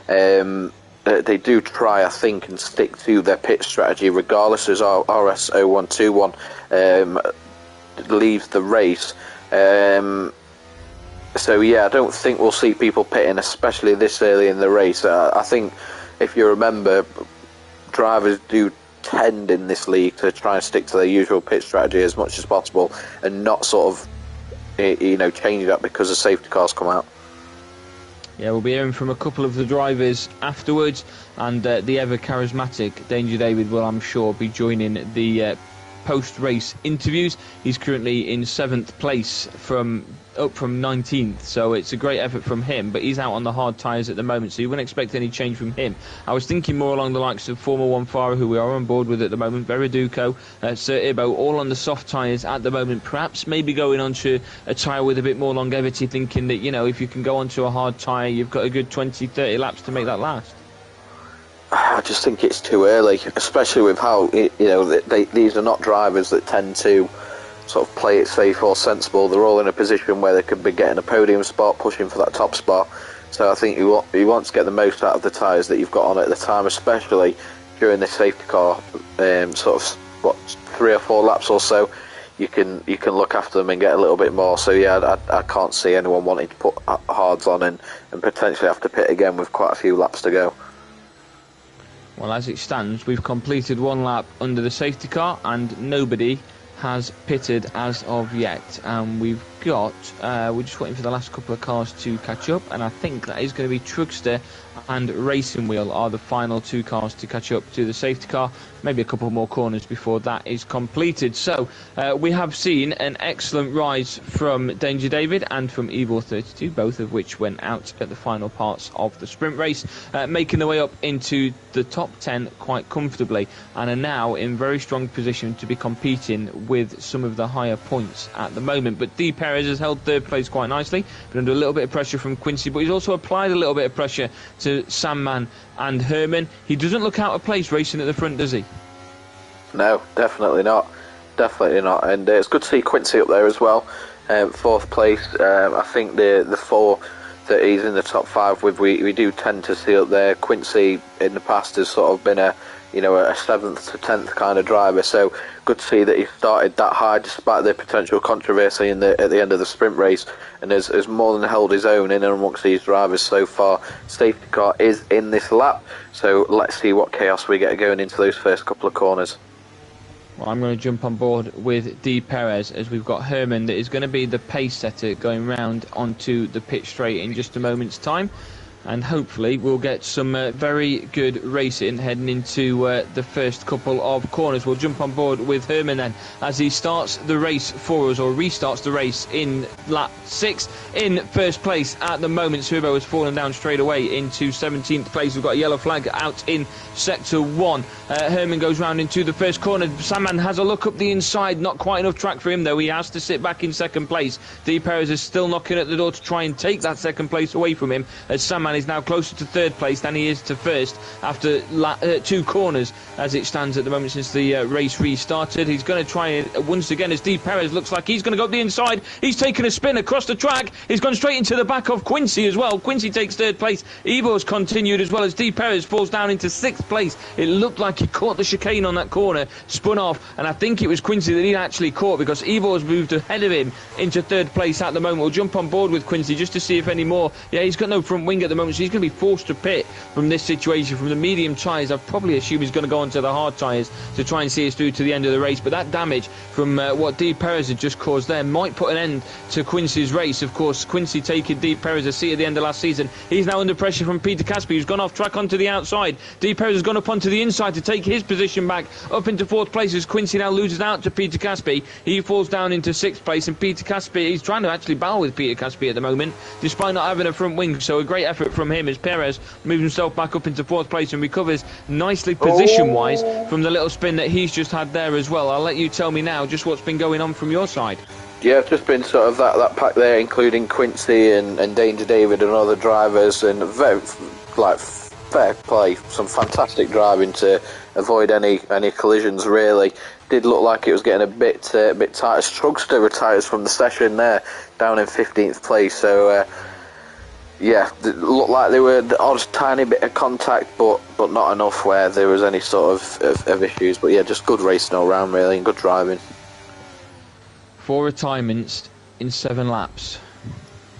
They do try, I think, and stick to their pit strategy, regardless as RS0121 leaves the race. So, yeah, I don't think we'll see people pitting, especially this early in the race. I think, if you remember, drivers do tend in this league to try and stick to their usual pit strategy as much as possible and not sort of change that because the safety cars come out. Yeah, we'll be hearing from a couple of the drivers afterwards, and the ever charismatic Danger David will, I'm sure, be joining the post-race interviews. He's currently in 7th place up from 19th, so it's a great effort from him, but he's out on the hard tyres at the moment, so you wouldn't expect any change from him. I was thinking more along the likes of Formula 1 Farah, who we are on board with at the moment, Veriduco, Sir Ibo, all on the soft tyres at the moment, perhaps maybe going onto a tyre with a bit more longevity, thinking that, if you can go onto a hard tyre, you've got a good 20-30 laps to make that last. I just think it's too early, especially with how, these are not drivers that tend to sort of play it safe or sensible. They're all in a position where they could be getting a podium spot, pushing for that top spot. So I think you want to get the most out of the tyres that you've got on at the time, especially during this safety car, sort of 3 or 4 laps or so. You can look after them and get a little bit more. So yeah, I can't see anyone wanting to put hards on and potentially have to pit again with quite a few laps to go. Well, as it stands, we've completed 1 lap under the safety car and nobody has pitted as of yet, and we're just waiting for the last couple of cars to catch up, and I think that is going to be Trugster and Racing Wheel are the final 2 cars to catch up to the safety car. Maybe a couple more corners before that is completed. So we have seen an excellent rise from Danger David and from Evil 32, both of which went out at the final parts of the sprint race, making their way up into the top 10 quite comfortably, and are now in very strong position to be competing with some of the higher points at the moment. But D Perez has held 3rd place quite nicely, been under a little bit of pressure from Quincy, but he's also applied a little bit of pressure to Sandman and Herman. He doesn't look out of place racing at the front, does he? No, definitely not. Definitely not. And it's good to see Quincy up there as well. 4th place. I think the 4 that he's in the top 5 with, we do tend to see up there. Quincy in the past has sort of been a 7th to 10th kind of driver, so good to see that he started that high despite the potential controversy at the end of the sprint race, and has more than held his own in and amongst these drivers so far. Safety car is in this lap, so let's see what chaos we get going into those first couple of corners. Well, I'm going to jump on board with D Perez, as we've got Herman that is going to be the pace setter going round onto the pit straight in just a moment's time. And hopefully we'll get some very good racing heading into the first couple of corners. We'll jump on board with Herman then as he starts the race for us, or restarts the race in lap 6 in 1st place at the moment. Subo has fallen down straight away into 17th place. We've got a yellow flag out in sector 1. Herman goes round into the first corner. Sandman has a look up the inside, not quite enough track for him though. He has to sit back in 2nd place. D Perez is still knocking at the door to try and take that 2nd place away from him as Sandman Sandman is now closer to third place than he is to first after 2 corners as it stands at the moment since the race restarted. He's going to try it once again as D. Perez looks like he's going to go up the inside. He's taken a spin across the track. He's gone straight into the back of Quincy as well. Quincy takes third place. Evo's continued as well as D. Perez falls down into 6th place. It looked like he caught the chicane on that corner, spun off, and I think it was Quincy that he actually caught because Evo has moved ahead of him into 3rd place at the moment. We'll jump on board with Quincy just to see if any more. Yeah, he's got no front wing at the moment, so he's going to be forced to pit from this situation. From the medium tyres, I'd probably assume he's going to go onto the hard tyres to try and see us through to the end of the race. But that damage from what D. Perez had just caused there might put an end to Quincy's race. Of course, Quincy taking D. Perez a seat at the end of last season. He's now under pressure from Peter Caspi, who's gone off track onto the outside. D. Perez has gone up onto the inside to take his position back up into 4th place as Quincy now loses out to Peter Caspi. He falls down into 6th place, and Peter Caspi, he's trying to actually battle with Peter Caspi at the moment, despite not having a front wing. So a great effort from him as Perez moves himself back up into 4th place and recovers nicely position-wise from the little spin that he's just had there as well. I'll let you tell me now just what's been going on from your side. Yeah, it's just been sort of that pack there, including Quincy and Danger David and other drivers, and very, fair play, some fantastic driving to avoid any collisions. Really did look like it was getting a bit tight. Strugster retires from the session there, down in 15th place. So yeah, it looked like there were the odd tiny bit of contact, but not enough where there was any sort of issues. But yeah, just good racing all round really, and good driving. 4 retirements in 7 laps.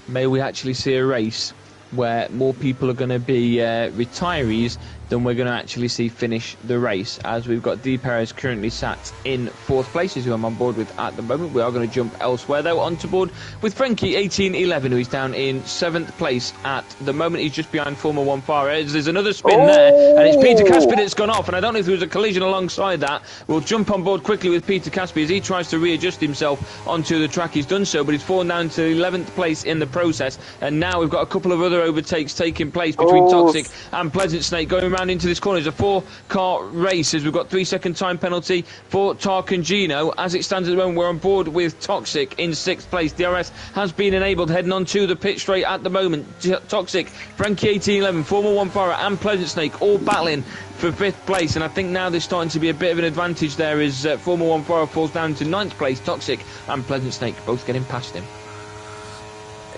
May we actually see a race where more people are going to be retirees than we're going to actually see finish the race, as we've got D. Perez currently sat in 4th place, who I'm on board with at the moment. We are going to jump elsewhere though, onto board with Frankie 1811, who is down in 7th place at the moment. He's just behind Formula 1 Fares. There's another spin there, and it's Peter Caspi that's gone off, and I don't know if there was a collision alongside that. We'll jump on board quickly with Peter Caspi as he tries to readjust himself onto the track. He's done so, but he's fallen down to 11th place in the process, and now we've got a couple of other overtakes taking place between Toxic and Pleasant Snake going around into this corner. It's a 4-car race as we've got 3-second time penalty for Tark and Gino. As it stands at the moment, we're on board with Toxic in 6th place. DRS has been enabled, heading on to the pit straight at the moment. Toxic, Frankie 1811, Formula 1 Fire and Pleasant Snake all battling for 5th place, and I think now there's starting to be a bit of an advantage there as Formula 1 Fire falls down to 9th place. Toxic and Pleasant Snake both getting past him.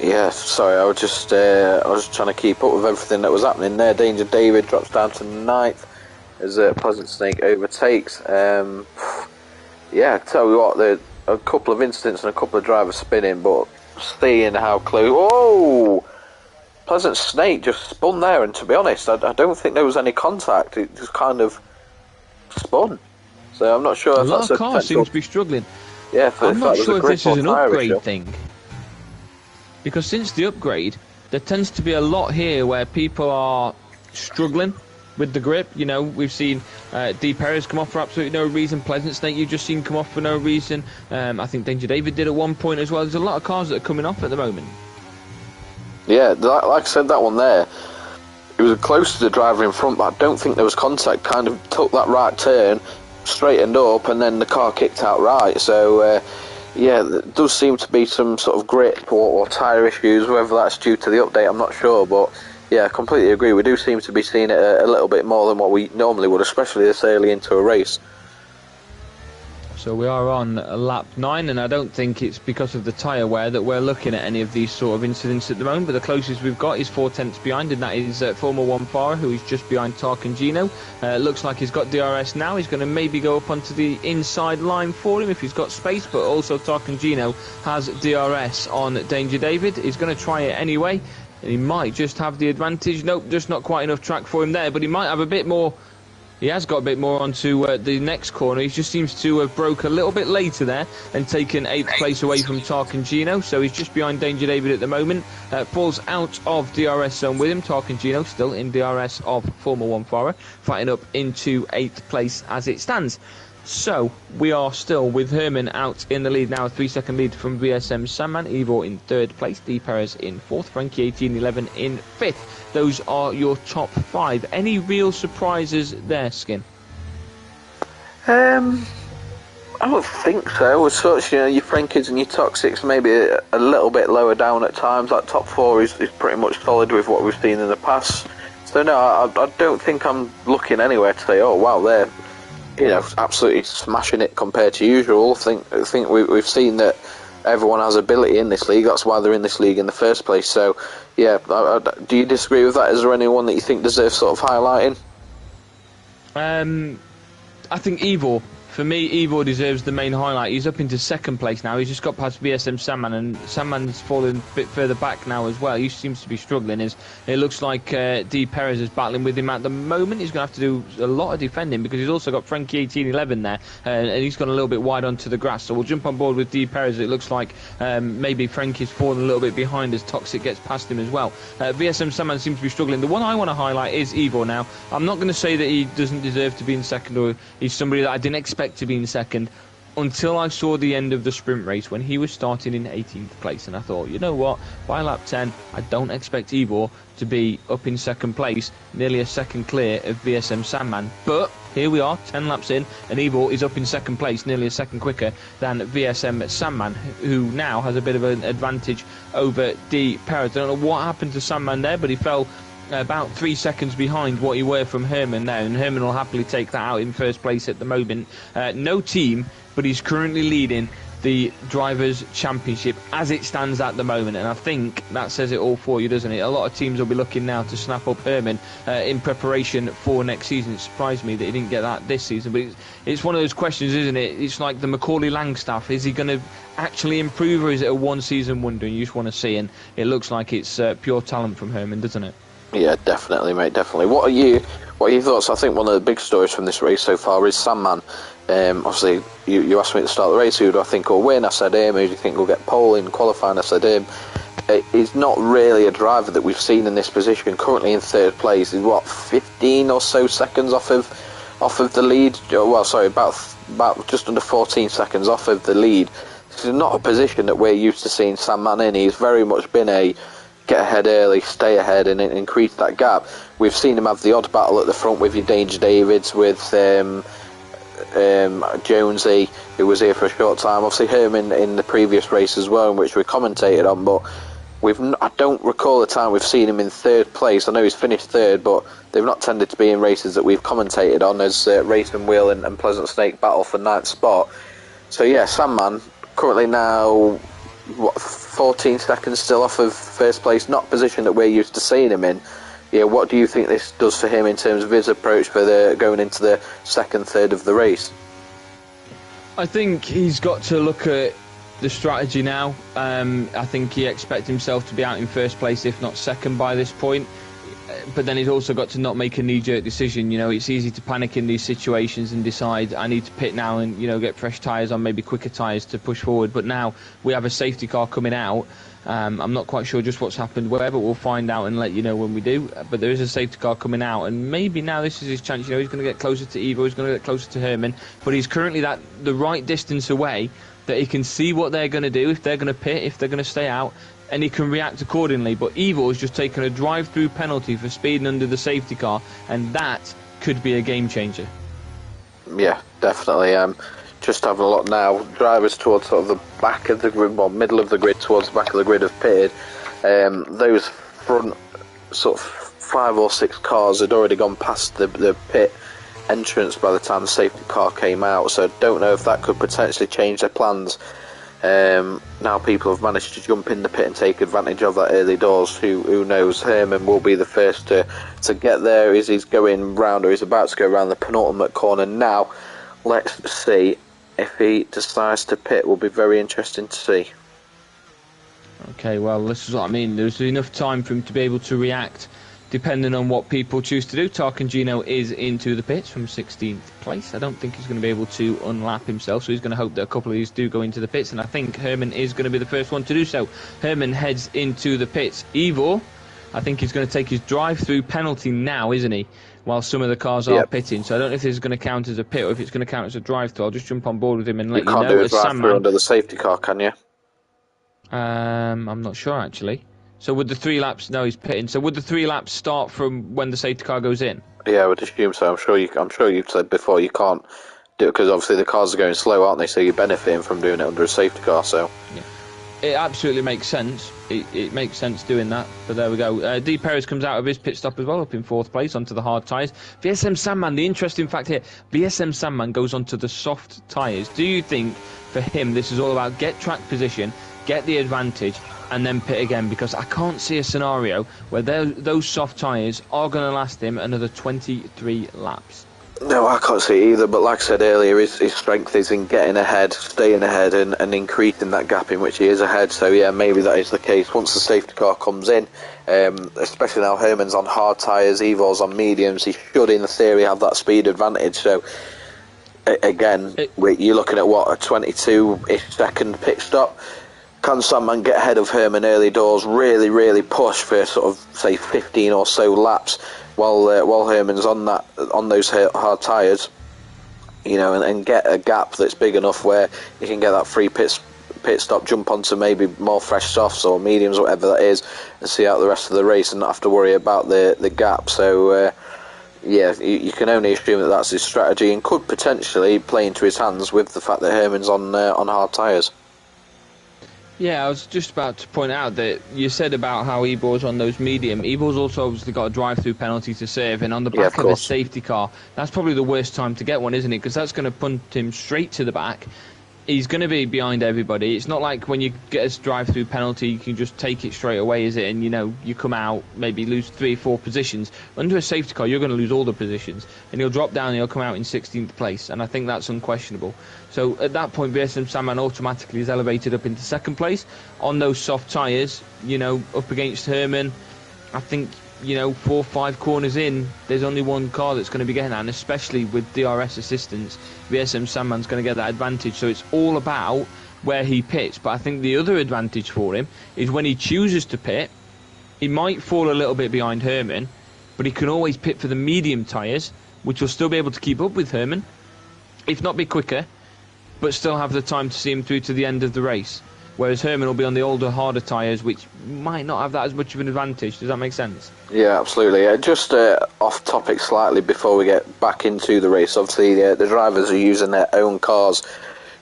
Yeah, sorry, I was just trying to keep up with everything that was happening there. Danger David drops down to 9th as Pleasant Snake overtakes. Yeah, tell you what, there a couple of incidents and a couple of drivers spinning, but seeing how close. Oh, Pleasant Snake just spun there, and to be honest, I don't think there was any contact. It just kind of spun. So I'm not sure if that's a potential. A lot of cars seem to be struggling. Yeah, I'm not sure if this is an upgrade thing. Because since the upgrade, there tends to be a lot here where people are struggling with the grip. You know, we've seen D. Perez come off for absolutely no reason. Pleasant Snake you've just seen come off for no reason. I think Danger David did at one point as well. There's a lot of cars that are coming off at the moment. Yeah, like I said, that one there, it was close to the driver in front, but I don't think there was contact. Kind of took that right turn, straightened up, and then the car kicked out right. So yeah, there does seem to be some sort of grip or tyre issues, whether that's due to the update, I'm not sure, but yeah, I completely agree. We do seem to be seeing it a little bit more than what we normally would, especially this early into a race. So we are on lap 9, and I don't think it's because of the tyre wear that we're looking at any of these sort of incidents at the moment, but the closest we've got is 4 tenths behind, and that is Formula 1 Farah, who is just behind Tark and Gino. Looks like he's got DRS now. He's going to maybe go up onto the inside line for him if he's got space, but also Tark and Gino has DRS on Danger David. He's going to try it anyway, and he might just have the advantage. Nope, just not quite enough track for him there, but he might have a bit more. He has got a bit more onto the next corner. He just seems to have broke a little bit later there and taken 8th place away from Tark and Gino. So he's just behind Danger David at the moment. Falls out of DRS zone with him. Tark and Gino still in DRS of Formula 1 Farah, fighting up into 8th place as it stands. So we are still with Herman out in the lead now, a 3-second lead from VSM Sandman. Evo in 3rd place, D. Perez in 4th, Frankie 1811 in 5th. Those are your top 5. Any real surprises there, Skin? I I would think so. As such, your Frankies and your Toxics maybe a little bit lower down at times. That top four is pretty much solid with what we've seen in the past. So no, I don't think I'm looking anywhere to say, oh wow, they're absolutely smashing it compared to usual. I think we've seen that everyone has ability in this league. That's why they're in this league in the first place. So yeah, do you disagree with that? Is there anyone that you think deserves sort of highlighting? I think Ivor. For me, Ivor deserves the main highlight. He's up into second place now. He's just got past VSM Sandman, and Sandman's fallen a bit further back now as well. He seems to be struggling. It looks like D. Perez is battling with him at the moment. He's going to have to do a lot of defending because he's also got Frankie 1811 there, and he's gone a little bit wide onto the grass. So we'll jump on board with D. Perez. It looks like maybe Frankie's fallen a little bit behind as Toxic gets past him as well. VSM Sandman seems to be struggling. The one I want to highlight is Ivor now. I'm not going to say that he doesn't deserve to be in second or he's somebody that I didn't expect to be in second until I saw the end of the sprint race when he was starting in 18th place, and I thought, you know what, by lap 10 I don't expect Ivor to be up in second place, nearly a second clear of VSM Sandman. But here we are, 10 laps in, and Ivor is up in second place, nearly a second quicker than VSM Sandman, who now has a bit of an advantage over D. Perez. I don't know what happened to Sandman there, but he fell about 3 seconds behind what he were from Herman now, and Herman will happily take that out in first place at the moment. No team, but he's currently leading the Drivers' Championship as it stands at the moment, and I think that says it all for you, doesn't it? A lot of teams will be looking now to snap up Herman in preparation for next season. It surprised me that he didn't get that this season, but it's one of those questions, isn't it? It's like the Macaulay Langstaff. Is he going to actually improve, or is it a one-season wonder and you just want to see? And it looks like it's pure talent from Herman, doesn't it? Yeah, definitely, mate, definitely. What are your thoughts? I think one of the big stories from this race so far is Sandman. Obviously, you asked me at the start of the race, who do I think will win? I said him. Who do you think will get pole in qualifying? I said him. He's not really a driver that we've seen in this position. Currently in third place, he's 15 or so seconds off of the lead. Well, sorry, about just under 14 seconds off of the lead. This is not a position that we're used to seeing Sandman in. He's very much been a get ahead early, stay ahead, and increase that gap. We've seen him have the odd battle at the front with your Danger Davids, with Jonesy, who was here for a short time. Obviously, Herman in the previous race as well, in which we commentated on. But I don't recall a time we've seen him in third place. I know he's finished third, but they've not tended to be in races that we've commentated on, as Race and Wheel and Pleasant Snake battle for ninth spot. So yeah, Sandman currently now 14 seconds still off of first place, not a position that we're used to seeing him in. Yeah, what do you think this does for him in terms of his approach for going into the second third of the race? I think he's got to look at the strategy now. I think he expects himself to be out in first place, if not second, by this point. But then he's also got to not make a knee-jerk decision. You know, it's easy to panic in these situations and decide I need to pit now and, get fresh tyres on, maybe quicker tyres to push forward. But now we have a safety car coming out. I'm not quite sure just what's happened where, but we'll find out and let you know when we do. But there is a safety car coming out, and maybe now this is his chance. He's going to get closer to Ivor, he's going to get closer to Herman, but he's currently the right distance away that he can see what they're going to do, if they're going to pit, if they're going to stay out, and he can react accordingly. But Ivor's just taken a drive-through penalty for speeding under the safety car, and that could be a game changer. Yeah, definitely. Just having a look now, drivers towards sort of the back of the grid, well, middle of the grid, towards the back of the grid have pitted. Those front sort of 5 or 6 cars had already gone past the pit entrance by the time the safety car came out, so I don't know if that could potentially change their plans. Now people have managed to jump in the pit and take advantage of that early doors. Who knows? Herman will be the first to get there as he's going round, or he's about to go around the penultimate corner now. Let's see if he decides to pit. Will be very interesting to see. Okay, well, this is what I mean. There's enough time for him to be able to react depending on what people choose to do. Tarkangino is into the pits from 16th place. I don't think he's going to be able to unlap himself, so he's going to hope that a couple of these do go into the pits, and I think Herman is going to be the first one to do so. Herman heads into the pits. Ivor, I think he's going to take his drive-through penalty now, isn't he? While some of the cars are pitting, so I don't know if this is going to count as a pit or if it's going to count as a drive-through. I'll just jump on board with him and let you know. You can't do a drive-through under the safety car, can you? I'm not sure, actually. So would the 3 laps... No, he's pitting. So would the 3 laps start from when the safety car goes in? Yeah, I would assume so. I'm sure you've said before you can't because obviously the cars are going slow, aren't they? So you're benefiting from doing it under a safety car. So yeah. It absolutely makes sense. It makes sense doing that. But there we go. D. Perez comes out of his pit stop as well, up in 4th place onto the hard tyres. VSM Sandman, the interesting fact here, VSM Sandman goes onto the soft tyres. Do you think for him this is all about get track position, get the advantage, and then pit again? Because I can't see a scenario where those soft tyres are going to last him another 23 laps. no, I can't see it either. But like I said earlier, his strength is in getting ahead, staying ahead, and increasing that gap in which he is ahead. So yeah, maybe that is the case once the safety car comes in. Especially now Herman's on hard tyres, Evor's on mediums. He should, in theory, have that speed advantage. So again, you're looking at what, a 22-ish second pit stop. Can Sandman get ahead of Herman early doors? Really, really push for sort of say 15 or so laps while Herman's on those hard tyres, you know, and get a gap that's big enough where you can get that free pit stop, jump onto maybe more fresh softs or mediums, whatever that is, and see out the rest of the race and not have to worry about the gap. So yeah, you can only assume that that's his strategy, and could potentially play into his hands with the fact that Herman's on hard tyres. Yeah, I was just about to point out that you said about how Ebor's on those medium. Ebor's also obviously got a drive-through penalty to serve, and on the back of a safety car, that's probably the worst time to get one, isn't it? Because that's going to punt him straight to the back. He's going to be behind everybody. It's not like when you get a drive-through penalty, you can just take it straight away, is it? And, you know, you come out, maybe lose 3 or 4 positions. Under a safety car, you're going to lose all the positions. And he'll drop down and he'll come out in 16th place. And I think that's unquestionable. So at that point, VSM Sandman automatically is elevated up into 2nd place. On those soft tyres, you know, up against Herman, I think, you know, 4 or 5 corners in, there's only one car that's going to be getting that, and especially with DRS assistance, VSM Sandman's going to get that advantage. So it's all about where he pits. But I think the other advantage for him is when he chooses to pit, he might fall a little bit behind Herman, but he can always pit for the medium tyres, which will still be able to keep up with Herman, if not be quicker, but still have the time to see him through to the end of the race. Whereas Herman will be on the older, harder tyres, which might not have that as much of an advantage. Does that make sense? Yeah, absolutely. Just off topic slightly before we get back into the race. Obviously, the drivers are using their own cars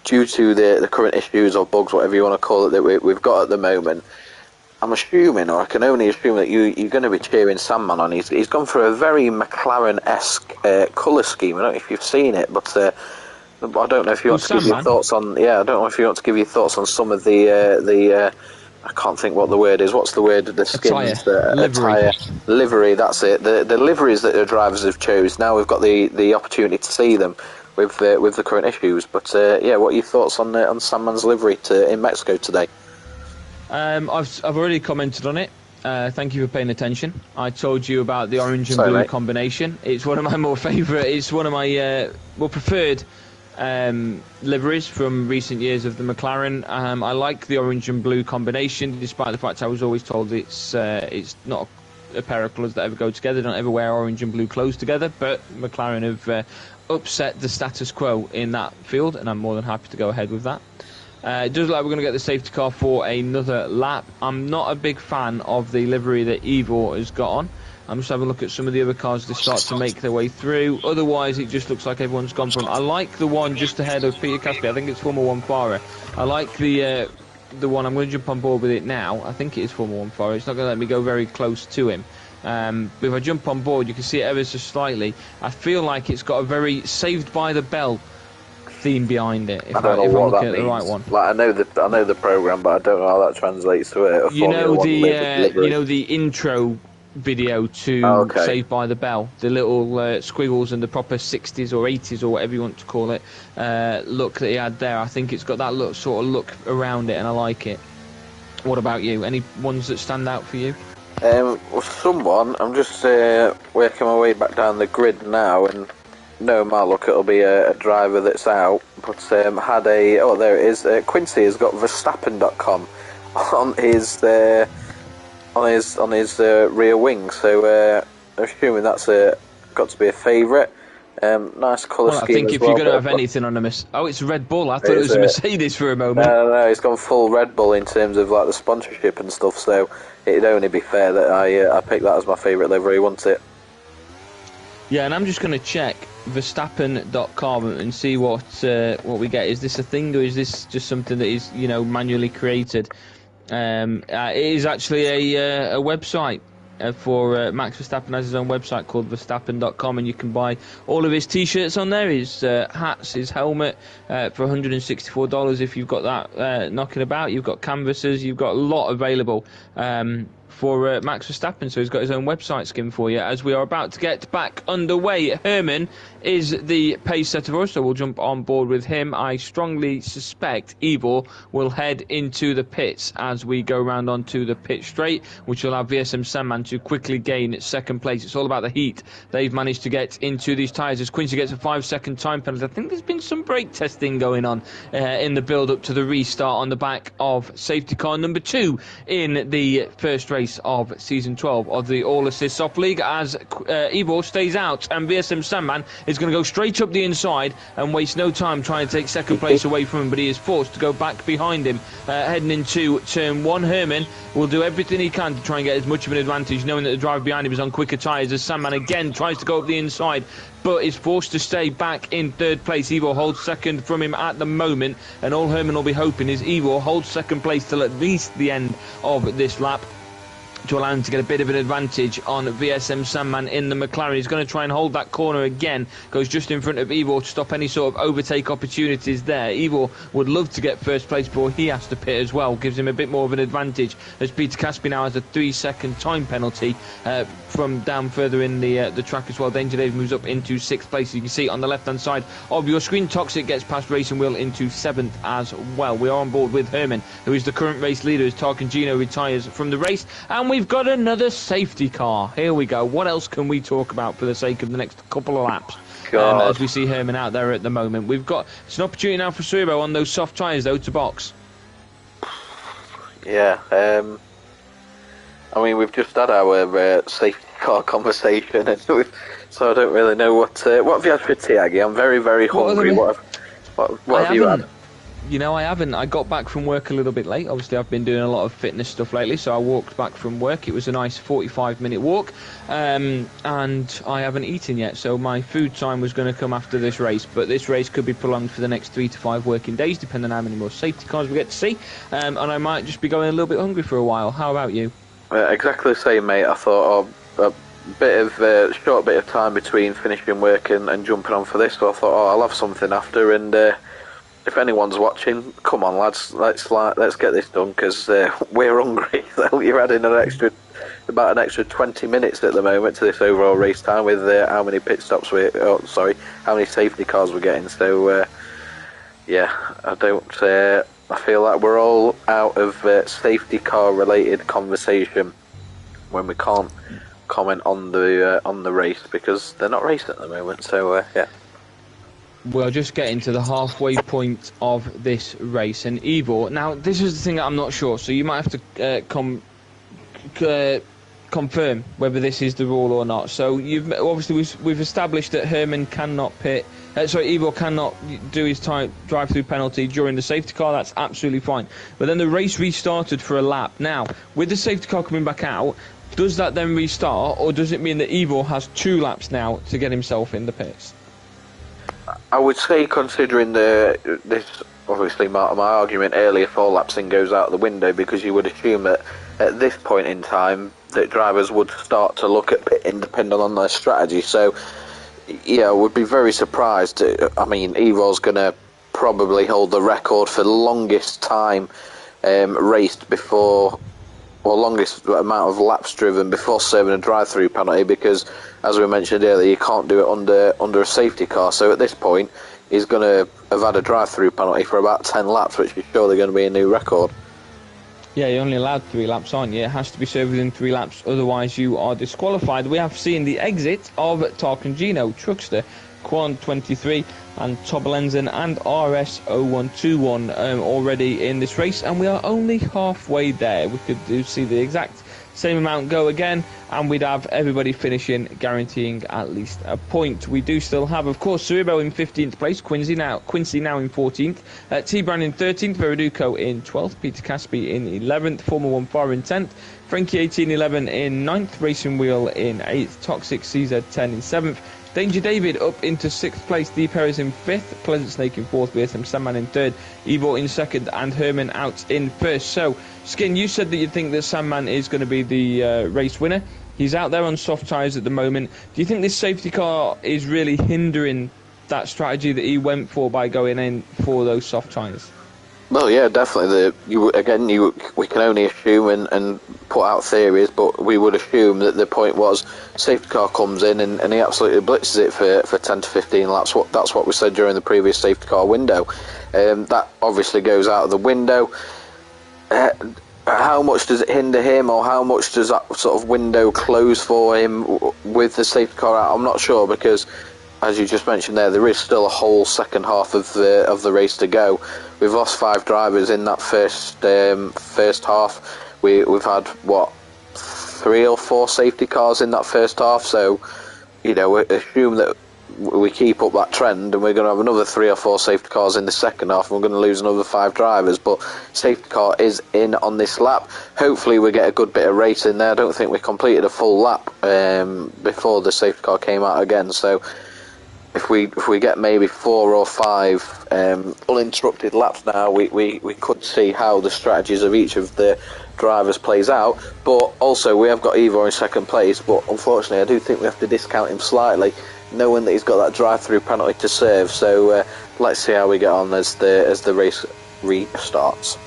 due to the current issues or bugs, whatever you want to call it, that we've got at the moment. I'm assuming, or I can only assume, that you're going to be cheering Sandman on. He's gone for a very McLaren-esque colour scheme. I don't know if you've seen it, but I don't know if you want to give your thoughts on. Yeah, I don't know if you want to give your thoughts on some of the. I can't think what the word is. What's the word? The skins, livery. Livery. That's it. The liveries that the drivers have chose. Now we've got the opportunity to see them with the current issues. But yeah, what are your thoughts on Sandman's livery in Mexico today? I've already commented on it. Thank you for paying attention. I told you about the orange and blue combination. It's one of my more favourite. It's one of my more preferred liveries from recent years of the McLaren. I like the orange and blue combination, despite the fact I was always told it's not a pair of colours that ever go together. Don't ever wear orange and blue clothes together. But McLaren have upset the status quo in that field, and I'm more than happy to go ahead with that. It does look like we're going to get the safety car for another lap. I'm not a big fan of the livery that Ivor has got on. I'm just having a look at some of the other cars that start to make their way through. Otherwise, it just looks like everyone's gone from. I like the one just ahead of Peter Caspi. I think it's Formula 1 Farah. I like the one. I'm going to jump on board with it now. I think it is Formula 1 Farah. It's not going to let me go very close to him. But if I jump on board, you can see it ever so slightly. I feel like it's got a very Saved by the Bell theme behind it. If I'm looking at the right one. Like I know the program, but I don't know how that translates to it. You know the intro video to Saved by the Bell, the little squiggles and the proper 60s or 80s or whatever you want to call it look that he had there. I think it's got that sort of look around it, and I like it. What about you? Any ones that stand out for you? Someone. I'm just working my way back down the grid now, and no, my look, it'll be a driver that's out, but had a there it is. Quincy has got Verstappen.com on his rear wing, so I'm assuming that's got to be a favourite. Nice colour scheme. I think if you're going to have anything on it's Red Bull. I thought it was a Mercedes for a moment. No, it's gone full Red Bull in terms of like the sponsorship and stuff. So it'd only be fair that I pick that as my favourite livery, wouldn't it? Yeah, and I'm just going to check Verstappen.com and see what we get. Is this a thing, or is this just something that is, manually created? It is actually a website for Max Verstappen. Has his own website called Verstappen.com, and you can buy all of his T-shirts on there, his hats, his helmet for $164 if you've got that knocking about. You've got canvases, you've got a lot available for Max Verstappen, so he's got his own website skin for you. As we are about to get back underway, Herman is the pace setter for us, so we'll jump on board with him. I strongly suspect Ivor will head into the pits as we go round onto the pit straight, which will have VSM Sandman to quickly gain second place. It's all about the heat they've managed to get into these tyres, as Quincy gets a 5-second time penalty. I think there's been some brake testing going on in the build-up to the restart on the back of safety car number 2 in the first race of season 12 of the All Assist Soft League, as Ivor stays out and VSM Sandman is going to go straight up the inside and waste no time trying to take second place away from him, but he is forced to go back behind him heading into turn 1. Herman will do everything he can to try and get as much of an advantage, knowing that the driver behind him is on quicker tyres, as Sandman again tries to go up the inside but is forced to stay back in third place. Ivor holds second from him at the moment, and all Herman will be hoping is Ivor holds second place till at least the end of this lap, to allow him to get a bit of an advantage on VSM Sandman in the McLaren. He's going to try and hold that corner again, goes just in front of Ivor to stop any sort of overtake opportunities there. Ivor would love to get first place before he has to pit as well, gives him a bit more of an advantage, as Peter Caspi now has a 3-second time penalty from down further in the track as well. Danger Dave moves up into 6th place. You can see on the left hand side of your screen, Toxic gets past Racing Wheel into 7th as well. We are on board with Herman, who is the current race leader, as Tarkangino retires from the race, and we've got another safety car. Here we go. What else can we talk about for the sake of the next couple of laps? As we see Herman out there at the moment. It's an opportunity now for Surbo on those soft tyres though to box. Yeah, I mean, we've just had our safety car conversation, and so I don't really know what have you had for tea, Aggie? I'm very, very hungry. What have you had? I haven't. I got back from work a little bit late. Obviously, I've been doing a lot of fitness stuff lately, so I walked back from work. It was a nice 45-minute walk, and I haven't eaten yet, so my food time was going to come after this race, but this race could be prolonged for the next 3 to 5 working days, depending on how many more safety cars we get to see, and I might just be going a little bit hungry for a while. How about you? Exactly the same, mate. I thought a short bit of time between finishing work and jumping on for this, so I thought, I'll have something after, and if anyone's watching, come on, lads, let's get this done, because we're hungry. So you're adding about an extra 20 minutes at the moment to this overall race time with how many pit stops how many safety cars we're getting. So I feel like we're all out of safety car related conversation when we can't comment on the race, because they're not racing at the moment. So yeah. We're just getting to the halfway point of this race, and Ivor. Now, this is the thing that I'm not sure, so you might have to confirm whether this is the rule or not. So we've established that Herman cannot pit. Ivor cannot do his drive-through penalty during the safety car. That's absolutely fine. But then the race restarted for a lap. Now, with the safety car coming back out, does that then restart, or does it mean that Ivor has 2 laps now to get himself in the pits? I would say, considering this, obviously my argument earlier for lapsing goes out the window, because you would assume that at this point in time that drivers would start to look at pitting depending on their strategy. So yeah, I would be very surprised. I mean, Ivor's going to probably hold the record for the longest time raced before, or longest amount of laps driven before serving a drive-through penalty, because, as we mentioned earlier, you can't do it under a safety car. So at this point, he's going to have had a drive-through penalty for about 10 laps, which is surely going to be a new record. Yeah, you're only allowed 3 laps, aren't you? It has to be served within 3 laps, otherwise you are disqualified. We have seen the exit of Tarkangino, Truckster, F123 and Tobalenzen and RS0121 already in this race, and we are only halfway there. We could see the exact same amount go again, and we'd have everybody finishing, guaranteeing at least a point. We do still have, of course, Suribo in 15th place, Quincy now in 14th, T-Brown in 13th, Veriduco in 12th, Peter Caspi in 11th, Formula 1 Far in 10th, Frankie 1811 in 9th, Racing Wheel in 8th, Toxic CZ10 in 7th, Danger David up into 6th place, D Perez in 5th, Pleasant Snake in 4th, VSM Sandman in 3rd, Evo in 2nd, and Herman out in 1st. So, Skin, you said that you think that Sandman is going to be the race winner. He's out there on soft tyres at the moment. Do you think this safety car is really hindering that strategy that he went for by going in for those soft tyres? Well, yeah, definitely. We can only assume and put out theories, but we would assume that the point was safety car comes in and he absolutely blitzes it for 10 to 15 laps. That's what we said during the previous safety car window. That obviously goes out of the window. How much does it hinder him, or how much does that sort of window close for him with the safety car out? I'm not sure, because as you just mentioned there is still a whole second half of the race to go. We've lost 5 drivers in that first half. We've had 3 or 4 safety cars in that first half. So, we assume that we keep up that trend, and we're going to have another 3 or 4 safety cars in the second half, and we're going to lose another 5 drivers. But safety car is in on this lap. Hopefully we get a good bit of race in there. I don't think we completed a full lap before the safety car came out again. So if we get maybe 4 or 5 uninterrupted laps now, we could see how the strategies of each of the drivers plays out. But also we have got Evo in 2nd place, but unfortunately I do think we have to discount him slightly, knowing that he's got that drive-through penalty to serve. So let's see how we get on as the race restarts.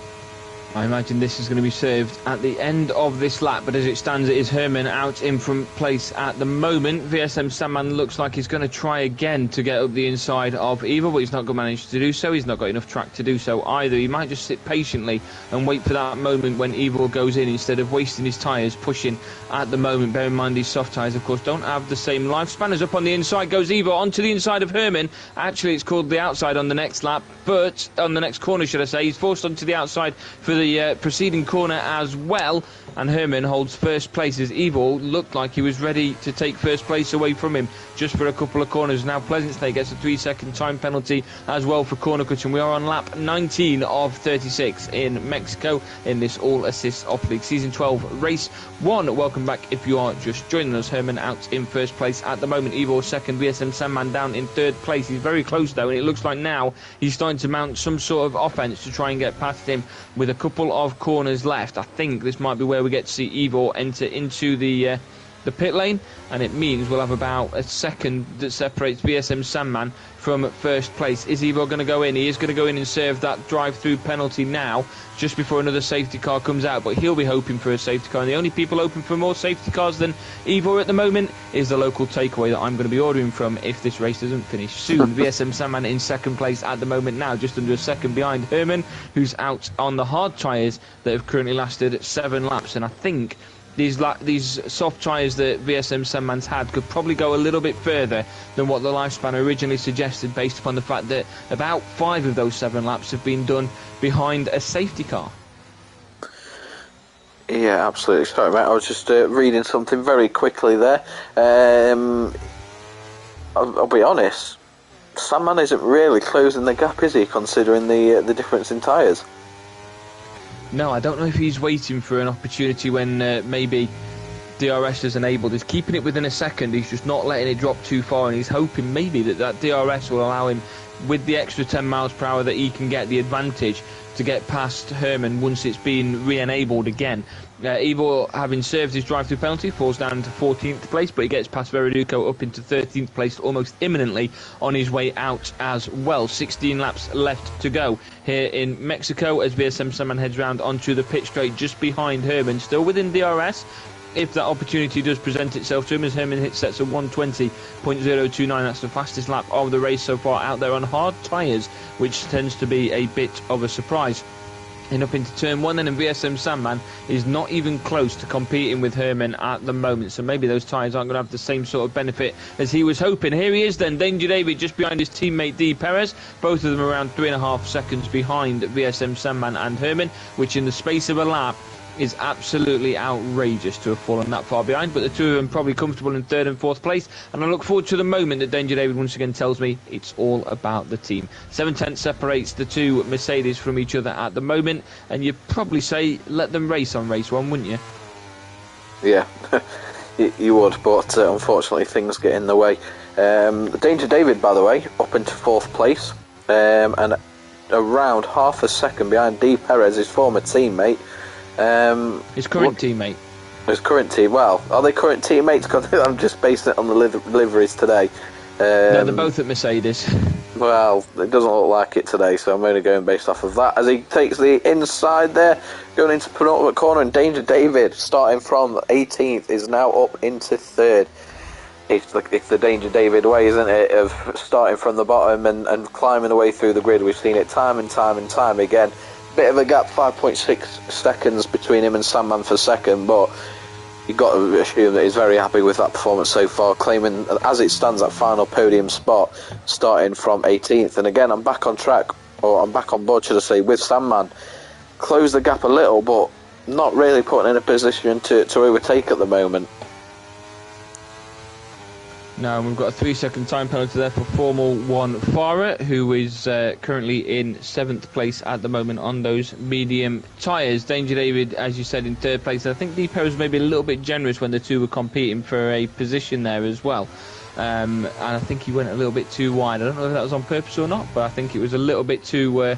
I imagine this is going to be served at the end of this lap, but as it stands, it is Herman out in front place at the moment. VSM Sandman looks like he's going to try again to get up the inside of Evo, but he's not going to manage to do so. He's not got enough track to do so either. He might just sit patiently and wait for that moment when Evo goes in, instead of wasting his tyres pushing at the moment. Bear in mind, these soft tyres, of course, don't have the same lifespan. As up on the inside goes Evo, onto the inside of Herman. Actually, it's called the outside on the next lap, but on the next corner, should I say. He's forced onto the outside for the preceding corner as well, and Herman holds 1st place as Evo looked like he was ready to take 1st place away from him just for a couple of corners. Now Pleasant Snake gets a 3-second time penalty as well for corner cutting. We are on lap 19 of 36 in Mexico in this All Assists Off League Season 12 Race 1. Welcome back if you are just joining us. Herman out in 1st place at the moment, Evo 2nd, VSM Sandman down in 3rd place. He's very close though, and it looks like now he's starting to mount some sort of offence to try and get past him with a couple of corners left. I think this might be where we get to see Evo enter into the pit lane, and it means we'll have about a second that separates VSM Sandman from 1st place. Is Evo going to go in? He is going to go in and serve that drive-through penalty now, just before another safety car comes out, but he'll be hoping for a safety car, and the only people hoping for more safety cars than Evo at the moment is the local takeaway that I'm going to be ordering from if this race doesn't finish soon. VSM Sandman in 2nd place at the moment now, just under a second behind Herman, who's out on the hard tyres that have currently lasted 7 laps, and I think these soft tyres that VSM Sandman's had could probably go a little bit further than what the lifespan originally suggested, based upon the fact that about 5 of those 7 laps have been done behind a safety car. Yeah, absolutely. Sorry, mate. I was just reading something very quickly there. I'll be honest. Sandman isn't really closing the gap, is he, considering the difference in tyres? No, I don't know if he's waiting for an opportunity when maybe DRS is enabled. He's keeping it within a second. He's just not letting it drop too far, and he's hoping maybe that DRS will allow him, with the extra 10 miles per hour, that he can get the advantage to get past Herman once it's been re-enabled again. Evo, having served his drive-through penalty, falls down to 14th place, but he gets past Veriduco up into 13th place almost imminently on his way out as well. 16 laps left to go here in Mexico as VSM Sandman heads round onto the pit straight just behind Herman, still within DRS if that opportunity does present itself to him, as Herman sets a 120.029. That's the fastest lap of the race so far out there on hard tyres, which tends to be a bit of a surprise. And up into turn 1 then, and VSM Sandman is not even close to competing with Herman at the moment, so maybe those tyres aren't going to have the same sort of benefit as he was hoping. Here he is then, Danger David just behind his teammate D Perez, both of them around 3.5 seconds behind VSM Sandman and Herman, which in the space of a lap is absolutely outrageous to have fallen that far behind. But the two of them probably comfortable in 3rd and 4th place, and I look forward to the moment that Danger David once again tells me it's all about the team. 7/10 separates the two Mercedes from each other at the moment, and you'd probably say let them race on race 1, wouldn't you? Yeah. You would, but unfortunately things get in the way. Danger David, by the way, up into 4th place, and around half a second behind D Perez, his former teammate. His current teammate. His current team. Well, are they current teammates? Because I'm just basing it on the liveries today. No, they're both at Mercedes. Well, it doesn't look like it today, so I'm only going based off of that. As he takes the inside there, going into penultimate corner, and Danger David, starting from 18th, is now up into 3rd. It's the Danger David way, isn't it, of starting from the bottom and climbing the way through the grid. We've seen it time and time again. Bit of a gap, 5.6 seconds between him and Sandman for second, but you've got to assume that he's very happy with that performance so far, claiming, as it stands, that final podium spot, starting from 18th. And again, I'm back on track, or I'm back on board, should I say, with Sandman. Closed the gap a little, but not really putting in a position to overtake at the moment. Now we've got a 3-second time penalty there for Formula 1 Farah, who is currently in 7th place at the moment on those medium tyres. Danger David, as you said, in 3rd place. I think Deepo was maybe a little bit generous when the two were competing for a position there as well. And I think he went a little bit too wide. I don't know if that was on purpose or not, but I think it was a little bit too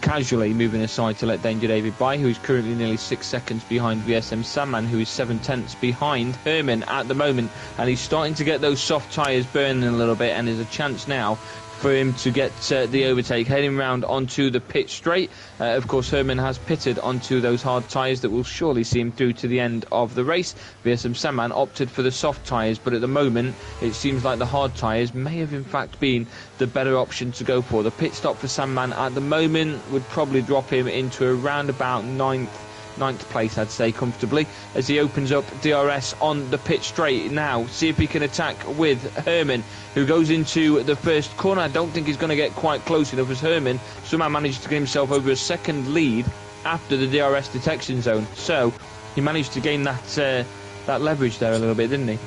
casually moving aside to let Danger David by, who is currently nearly 6 seconds behind VSM Sandman, who is 7/10 behind Herman at the moment, and he's starting to get those soft tyres burning a little bit, and there's a chance now for him to get the overtake, heading round onto the pit straight. Of course, Herman has pitted onto those hard tyres that will surely see him through to the end of the race. VSM Sandman opted for the soft tyres, but at the moment it seems like the hard tyres may have in fact been the better option to go for. The pit stop for Sandman at the moment would probably drop him into around about 9th place, I'd say, comfortably, as he opens up DRS on the pit straight now. See if he can attack with Herman, who goes into the first corner. I don't think he's going to get quite close enough, as Herman somehow managed to get himself over a second lead after the DRS detection zone. So he managed to gain that leverage there a little bit, didn't he?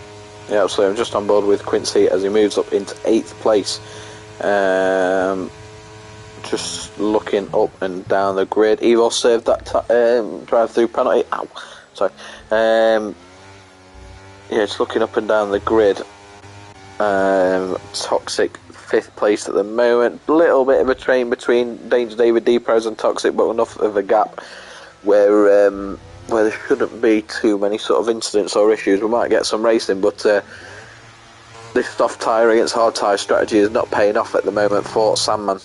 Yeah, absolutely. I'm just on board with Quincy as he moves up into 8th place. Just looking up and down the grid. Evo served that drive-through penalty. Ow, sorry. Yeah, just looking up and down the grid. Toxic 5th place at the moment. Little bit of a train between Danger David, D-Pros and Toxic, but enough of a gap where there shouldn't be too many sort of incidents or issues. We might get some racing, but this soft tyre against hard tyre strategy is not paying off at the moment for Sandman.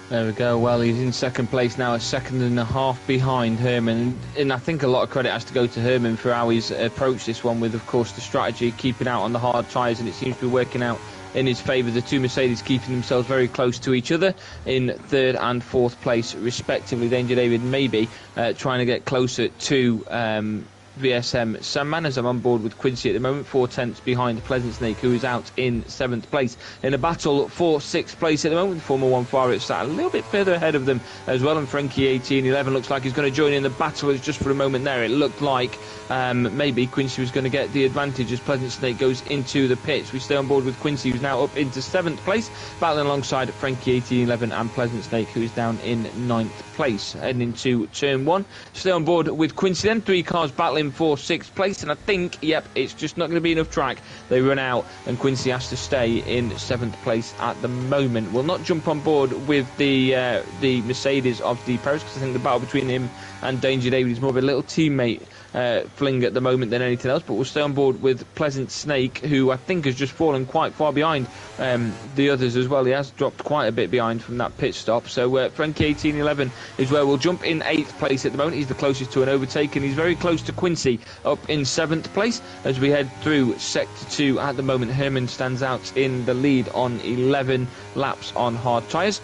There we go. Well, he's in 2nd place now, a second and a half behind Herman. And I think a lot of credit has to go to Herman for how he's approached this one with, of course, the strategy, keeping out on the hard tyres, and it seems to be working out in his favour. The two Mercedes keeping themselves very close to each other in 3rd and 4th place, respectively. Danger David maybe trying to get closer to VSM Sandman, as I'm on board with Quincy at the moment, 4/10 behind Pleasant Snake, who is out in 7th place. In a battle for 6th place at the moment, Formula 1 Farah sat a little bit further ahead of them as well, and Frankie 1811 looks like he's going to join in the battle. As just for a moment there, it looked like maybe Quincy was going to get the advantage as Pleasant Snake goes into the pits. We stay on board with Quincy, who's now up into 7th place, battling alongside Frankie 1811 and Pleasant Snake, who's down in 9th place. Heading into turn 1, stay on board with Quincy then. 3 cars battling for 6th place, and I think, yep, it's just not going to be enough track. They run out, and Quincy has to stay in 7th place at the moment. We'll not jump on board with the Mercedes of the Paris, because I think the battle between him and Danger David is more of a little teammate fling at the moment than anything else, but we'll stay on board with Pleasant Snake, who I think has just fallen quite far behind the others as well. He has dropped quite a bit behind from that pit stop. So Frankie 1811 is where we'll jump in 8th place at the moment. He's the closest to an overtake, and he's very close to Quincy up in 7th place as we head through sector 2 at the moment. Herman stands out in the lead on 11 laps on hard tyres.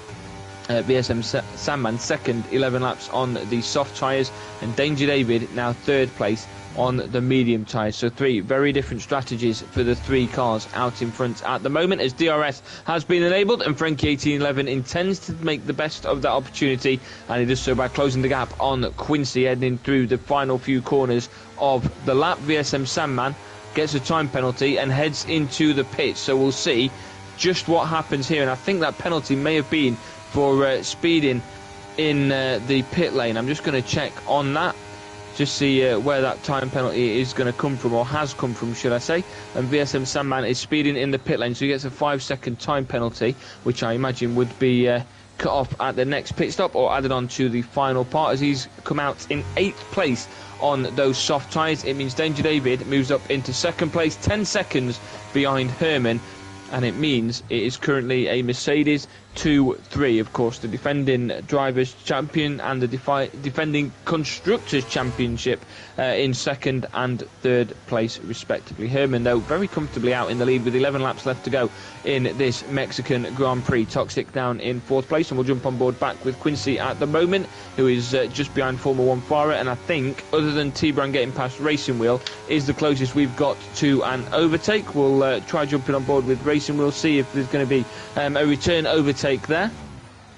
VSM Sandman second, 11 laps on the soft tyres, and Danger David now 3rd place on the medium tyres. So 3 very different strategies for the 3 cars out in front at the moment, as DRS has been enabled, and Frankie 1811 intends to make the best of that opportunity, and he does so by closing the gap on Quincy heading through the final few corners of the lap. VSM Sandman gets a time penalty and heads into the pits, so we'll see just what happens here, and I think that penalty may have been for speeding in the pit lane. I'm just going to check on that. to see where that time penalty is going to come from, or has come from, should I say. And VSM Sandman is speeding in the pit lane, so he gets a 5-second time penalty, which I imagine would be cut off at the next pit stop or added on to the final part, as he's come out in 8th place on those soft tyres. It means Danger David moves up into 2nd place, 10 seconds behind Herman, and it means it is currently a Mercedes 2-3. Of course, the defending Drivers' Champion and the defending Constructors' Championship in 2nd and 3rd place, respectively. Herman, though, very comfortably out in the lead with 11 laps left to go in this Mexican Grand Prix. Toxic down in 4th place, and we'll jump on board back with Quincy at the moment, who is just behind Formula 1 Farah, and I think, other than T-Brown getting past Racing Wheel, is the closest we've got to an overtake. We'll try jumping on board with Racing Wheel, see if there's going to be a return overtake there.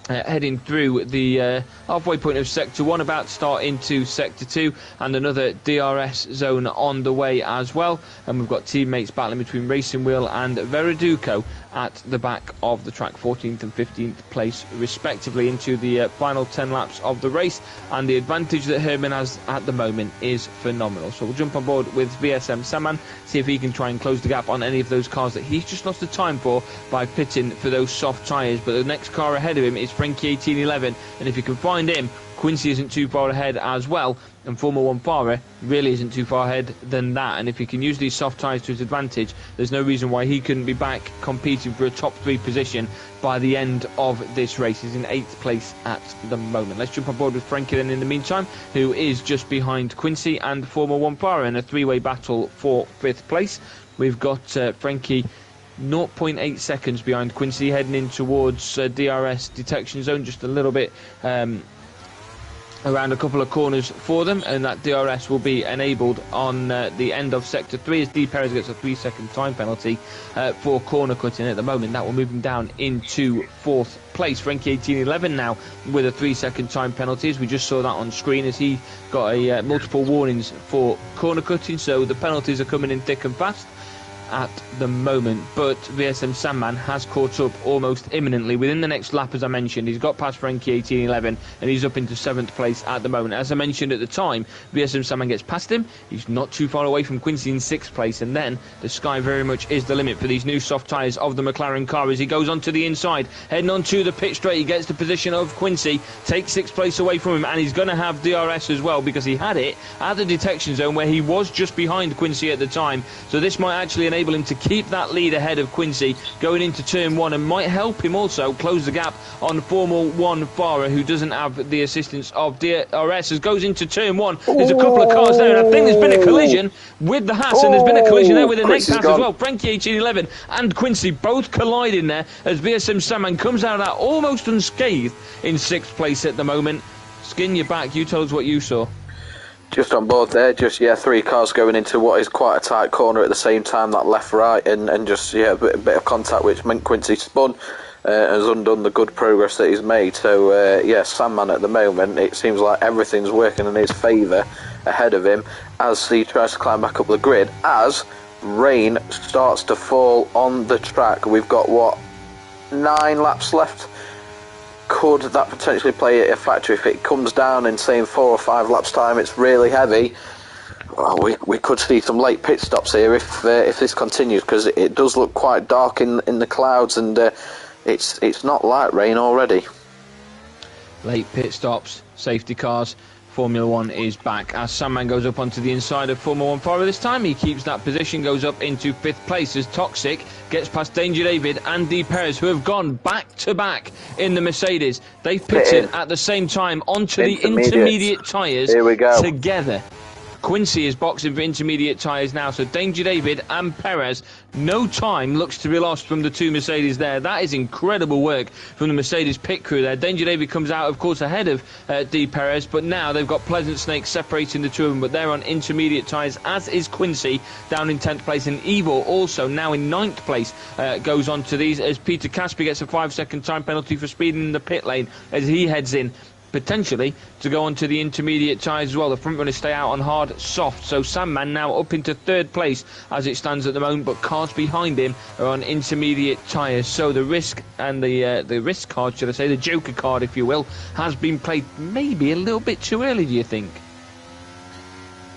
Heading through the halfway point of Sector 1, about to start into Sector 2, and another DRS zone on the way as well. And we've got teammates battling between Racing Wheel and Veriduco at the back of the track, 14th and 15th place respectively, into the final 10 laps of the race. And the advantage that Herman has at the moment is phenomenal. So we'll jump on board with VSM Saman, see if he can try and close the gap on any of those cars that he's just lost the time for by pitting for those soft tyres. But the next car ahead of him is Frankie 1811, and if you can find him, Quincy isn't too far ahead as well, and Formula 1 Farah really isn't too far ahead than that. And if he can use these soft tyres to his advantage, there's no reason why he couldn't be back competing for a top 3 position by the end of this race. He's in 8th place at the moment. Let's jump on board with Frankie then in the meantime, who is just behind Quincy and Formula 1 Farah in a 3-way battle for 5th place. We've got Frankie 0.8 seconds behind Quincy, heading in towards DRS detection zone, just a little bit around a couple of corners for them, and that DRS will be enabled on the end of Sector 3 as D. Perez gets a 3-second time penalty for corner cutting. At the moment, that will move him down into 4th place. Frankie 1811 now with a 3-second time penalty, as we just saw that on screen, as he got a multiple warnings for corner cutting, so the penalties are coming in thick and fast at the moment. But VSM Sandman has caught up almost imminently within the next lap. As I mentioned, he's got past Frankie 1811 and he's up into 7th place at the moment. As I mentioned at the time, VSM Sandman gets past him, he's not too far away from Quincy in 6th place, and then the sky very much is the limit for these new soft tyres of the McLaren car as he goes onto the inside, heading onto the pit straight. He gets the position of Quincy, takes 6th place away from him, and he's going to have DRS as well, because he had it at the detection zone where he was just behind Quincy at the time. So this might actually enable him to keep that lead ahead of Quincy going into turn 1, and might help him also close the gap on Formula 1 Farah, who doesn't have the assistance of DRS, as goes into turn 1. There's a couple of cars there, and I think there's been a collision with the Haas, and there's been a collision there with the next Haas as well. Frankie 1811 and Quincy both colliding there as VSM Saman comes out of that almost unscathed in 6th place at the moment. Skin, your back, you tell us what you saw. Just on board there, 3 cars going into what is quite a tight corner at the same time, that left-right, and just, a bit of contact which meant Quincy spun, has undone the good progress that he's made. So, Sandman at the moment, it seems like everything's working in his favour ahead of him as he tries to climb back up the grid, as rain starts to fall on the track. We've got, 9 laps left? Could that potentially play a factor if it comes down in, say, 4 or 5 laps time? It's really heavy. Well, we could see some late pit stops here if this continues, because it does look quite dark in the clouds, and it's not light rain already. Late pit stops, safety cars. Formula 1 is back as Sandman goes up onto the inside of Formula 1 Farah this time. He keeps that position, goes up into 5th place as Toxic gets past Danger David and D. Perez, who have gone back-to-back in the Mercedes. They've pitted at the same time onto the intermediate tyres together. Quincy is boxing for intermediate tyres now, so Danger David and Perez, no time looks to be lost from the 2 Mercedes there. That is incredible work from the Mercedes pit crew there. Danger David comes out, of course, ahead of D. Perez, but now they've got Pleasant Snake separating the 2 of them, but they're on intermediate tyres, as is Quincy, down in 10th place, and Evil also now in 9th place goes on to these, as Peter Caspi gets a 5-second time penalty for speeding in the pit lane as he heads in potentially to go on to the intermediate tyres as well. The front runners stay out on hard soft, so Sandman now up into 3rd place as it stands at the moment, but cars behind him are on intermediate tyres. So the risk and the risk card, should I say, the Joker card if you will, has been played maybe a little bit too early, do you think?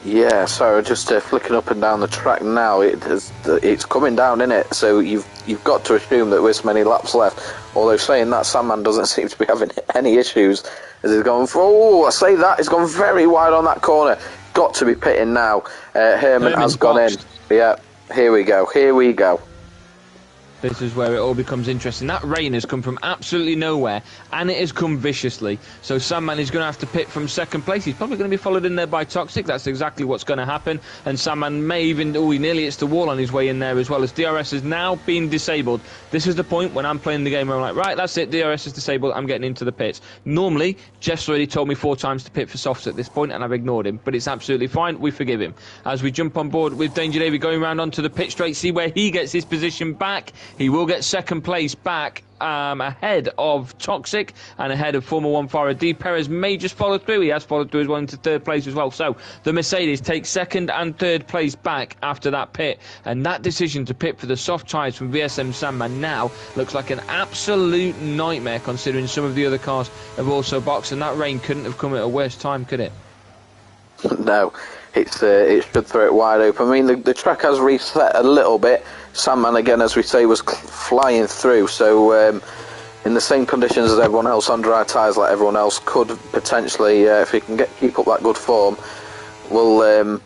Yeah, so just flicking up and down the track now. It's coming down, isn't it? So you've got to assume that with so many laps left. Although saying that, Sandman doesn't seem to be having any issues as he's going. I say that he's gone very wide on that corner. Got to be pitting now. Herman has gone in. Yeah, here we go. This is where it all becomes interesting. That rain has come from absolutely nowhere, and it has come viciously. So Sandman is going to have to pit from second place. He's probably going to be followed in there by Toxic. That's exactly what's going to happen. And Sandman may even... he nearly hits the wall on his way in there as well, as DRS has now been disabled. This is the point when I'm playing the game where I'm like, right, that's it, DRS is disabled, I'm getting into the pits. Normally, Jeff's already told me 4 times to pit for softs at this point, and I've ignored him. But it's absolutely fine. We forgive him. As we jump on board with Danger David going round onto the pit straight, see where he gets his position back. He will get second place back ahead of Toxic and ahead of Formula 1 Farah. D. Perez may just follow through. He has followed through as well into third place as well. So the Mercedes takes second and third place back after that pit. And that decision to pit for the soft tyres from VSM Sandman now looks like an absolute nightmare, considering some of the other cars have also boxed. And that rain couldn't have come at a worse time, could it? No. It should throw it wide open. I mean, the track has reset a little bit. Sandman, again, as we say, was flying through. So, in the same conditions as everyone else, on dry tyres like everyone else, could potentially, if he can keep up that good form, we'll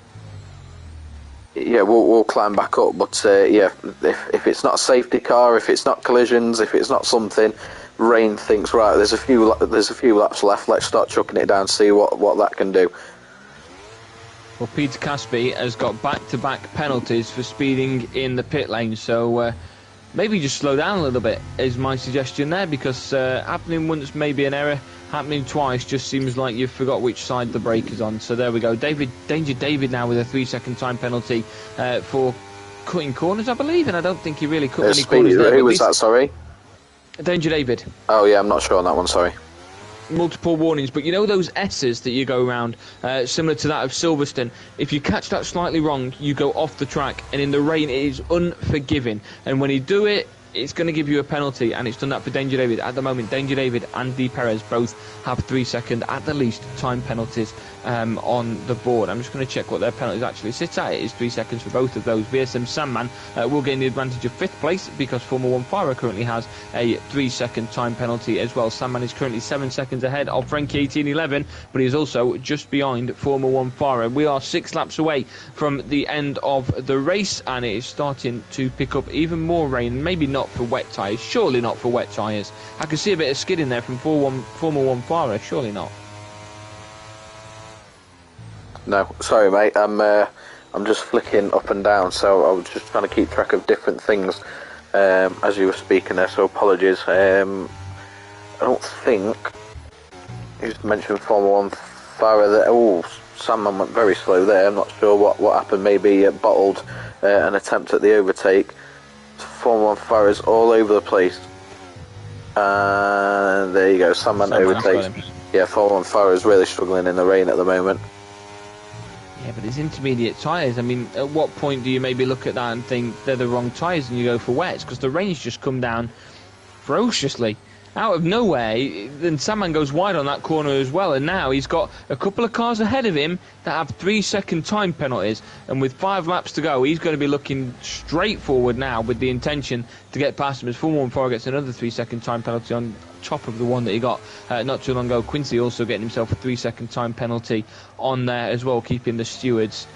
climb back up. But if it's not a safety car, if it's not collisions, if it's not something, Rain thinks, right, there's a few laps left. Let's start chucking it down, see what that can do. Well, Peter Caspi has got back-to-back penalties for speeding in the pit lane, so maybe just slow down a little bit is my suggestion there, because happening once may be an error, happening twice just seems like you've forgot which side the brake is on. So there we go. Danger David now with a 3-second time penalty for cutting corners, I believe, and I don't think he really cut any corners there. Who was that, sorry? Danger David. Oh, yeah, I'm not sure on that one, sorry. Multiple warnings, but you know those S's that you go around, similar to that of Silverstone, if you catch that slightly wrong, you go off the track, and in the rain it is unforgiving, and when you do it, it's going to give you a penalty, and it's done that for Danger David. At the moment, Danger David and D. Perez both have 3-second, at the least, time penalties on the board. I'm just going to check what their penalties actually sit at. It is 3 seconds for both of those. VSM Sandman will gain the advantage of 5th place, because Formula 1 Farah currently has a 3-second time penalty as well. Sandman is currently 7 seconds ahead of Frankie 1811, but he is also just behind Formula 1 Farah. We are 6 laps away from the end of the race, and it is starting to pick up even more rain. Maybe not for wet tyres, surely not for wet tyres. I can see a bit of skid in there from Formula 1 Farah, surely not. No, sorry mate, I'm just flicking up and down, so I was just trying to keep track of different things as you were speaking there, so apologies. I don't think you just mentioned Formula 1 Farah there. Oh, Sandman went very slow there. I'm not sure what happened. Maybe it bottled an attempt at the overtake. Formula 1 Farah is all over the place. And there you go, Sandman overtakes. Yeah, Formula 1 Farah is really struggling in the rain at the moment. Yeah, but it's intermediate tyres. I mean, at what point do you maybe look at that and think they're the wrong tyres and you go for wets? Because the rain's just come down ferociously. Out of nowhere, then Sandman goes wide on that corner as well, and now he's got a couple of cars ahead of him that have 3-second time penalties, and with 5 laps to go, he's going to be looking straight forward now with the intention to get past him, as Formula 1 Farah gets another 3-second time penalty on top of the one that he got not too long ago. Quincy also getting himself a 3-second time penalty on there as well, keeping the stewards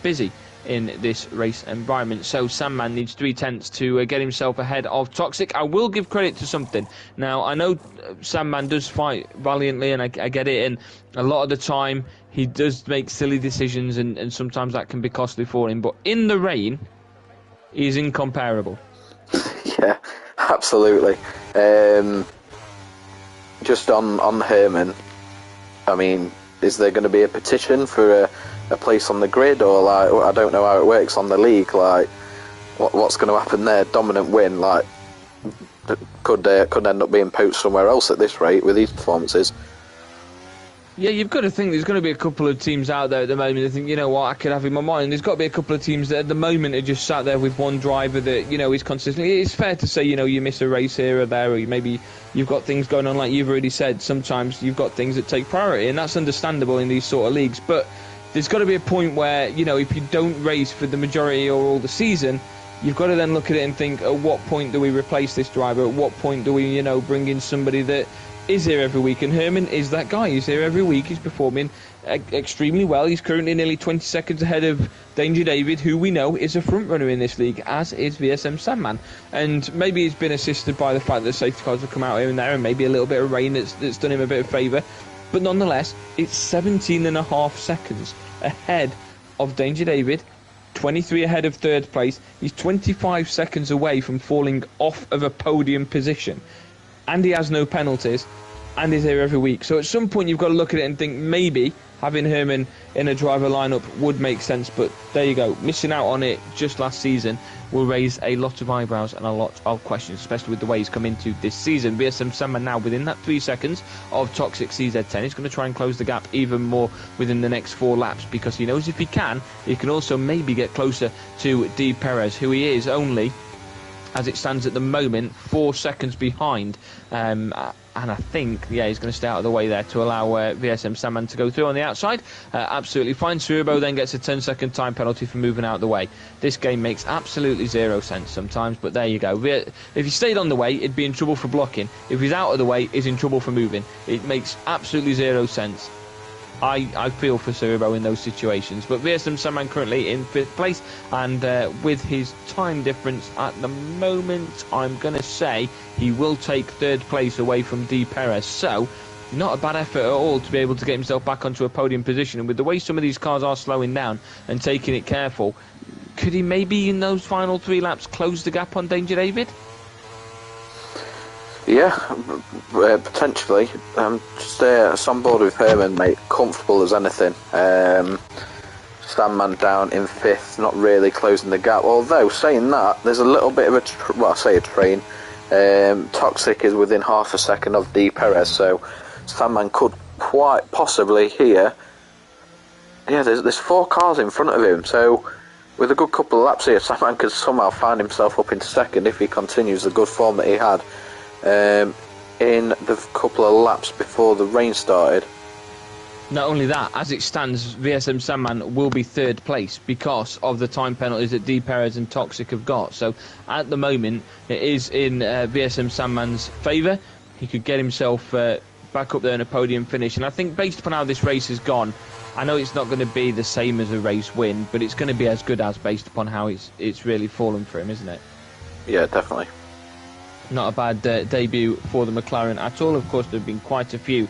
busy in this race environment. So Sandman needs 3/10 to get himself ahead of Toxic. I will give credit to something. Now, I know Sandman does fight valiantly, and I get it, and a lot of the time he does make silly decisions, and sometimes that can be costly for him, but in the rain, he's incomparable. Yeah, absolutely. Just on Herman, I mean, is there going to be a petition for a place on the grid, or like, I don't know how it works on the league, like what's going to happen there? Dominant win, like could end up being poached somewhere else at this rate with these performances. Yeah, you've got to think there's going to be a couple of teams out there at the moment that think, you know what, I could have in my mind. There's got to be a couple of teams that at the moment are just sat there with one driver that, you know, is consistently. It's fair to say, you know, you miss a race here or there, or maybe you've got things going on, like you've already said. Sometimes you've got things that take priority, and that's understandable in these sort of leagues. But there's got to be a point where, you know, if you don't race for the majority or all the season, you've got to then look at it and think, at what point do we replace this driver? At what point do we, you know, bring in somebody that is here every week? And Herman is that guy. He's here every week. He's performing extremely well. He's currently nearly 20 seconds ahead of Danger David, who we know is a front runner in this league, as is VSM Sandman. And maybe he's been assisted by the fact that safety cars have come out here and there, and maybe a little bit of rain that's done him a bit of favour. But nonetheless, it's 17.5 seconds ahead of Danger David, 23 ahead of third place. He's 25 seconds away from falling off of a podium position. And he has no penalties, and he's here every week. So at some point you've got to look at it and think maybe having Herman in a driver lineup would make sense. But there you go, missing out on it just last season will raise a lot of eyebrows and a lot of questions, especially with the way he's come into this season. VSM Sandman now within that 3 seconds of Toxic CZ10. He's going to try and close the gap even more within the next 4 laps, because he knows if he can also maybe get closer to D. Perez, who he is only, as it stands at the moment, 4 seconds behind. And I think, he's going to stay out of the way there to allow VSM Sandman to go through on the outside. Absolutely fine. Surbo then gets a 10-second time penalty for moving out of the way. This game makes absolutely zero sense sometimes, but there you go. If he stayed on the way, he'd be in trouble for blocking. If he's out of the way, he's in trouble for moving. It makes absolutely zero sense. I feel for Surbo in those situations. But VSM Sandman currently in 5th place, and with his time difference at the moment, I'm going to say he will take 3rd place away from D. Perez. So, not a bad effort at all to be able to get himself back onto a podium position. And with the way some of these cars are slowing down and taking it careful, could he maybe in those final 3 laps close the gap on Danger David? Yeah, potentially. Just on board with Herman, mate. Comfortable as anything. Sandman down in 5th, not really closing the gap. Although, saying that, there's a little bit of a train. Toxic is within half a second of D. Perez, so Sandman could quite possibly here. Yeah, there's 4 cars in front of him, so with a good couple of laps here, Sandman could somehow find himself up into 2nd if he continues the good form that he had in the couple of laps before the rain started. Not only that, as it stands, VSM Sandman will be 3rd place because of the time penalties that D. Perez and Toxic have got. So at the moment, it is in VSM Sandman's favour. He could get himself back up there in a podium finish. And I think based upon how this race has gone, I know it's not going to be the same as a race win, but it's going to be as good as based upon how it's really fallen for him, isn't it? Yeah, definitely. Not a bad debut for the McLaren at all. Of course, there have been quite a few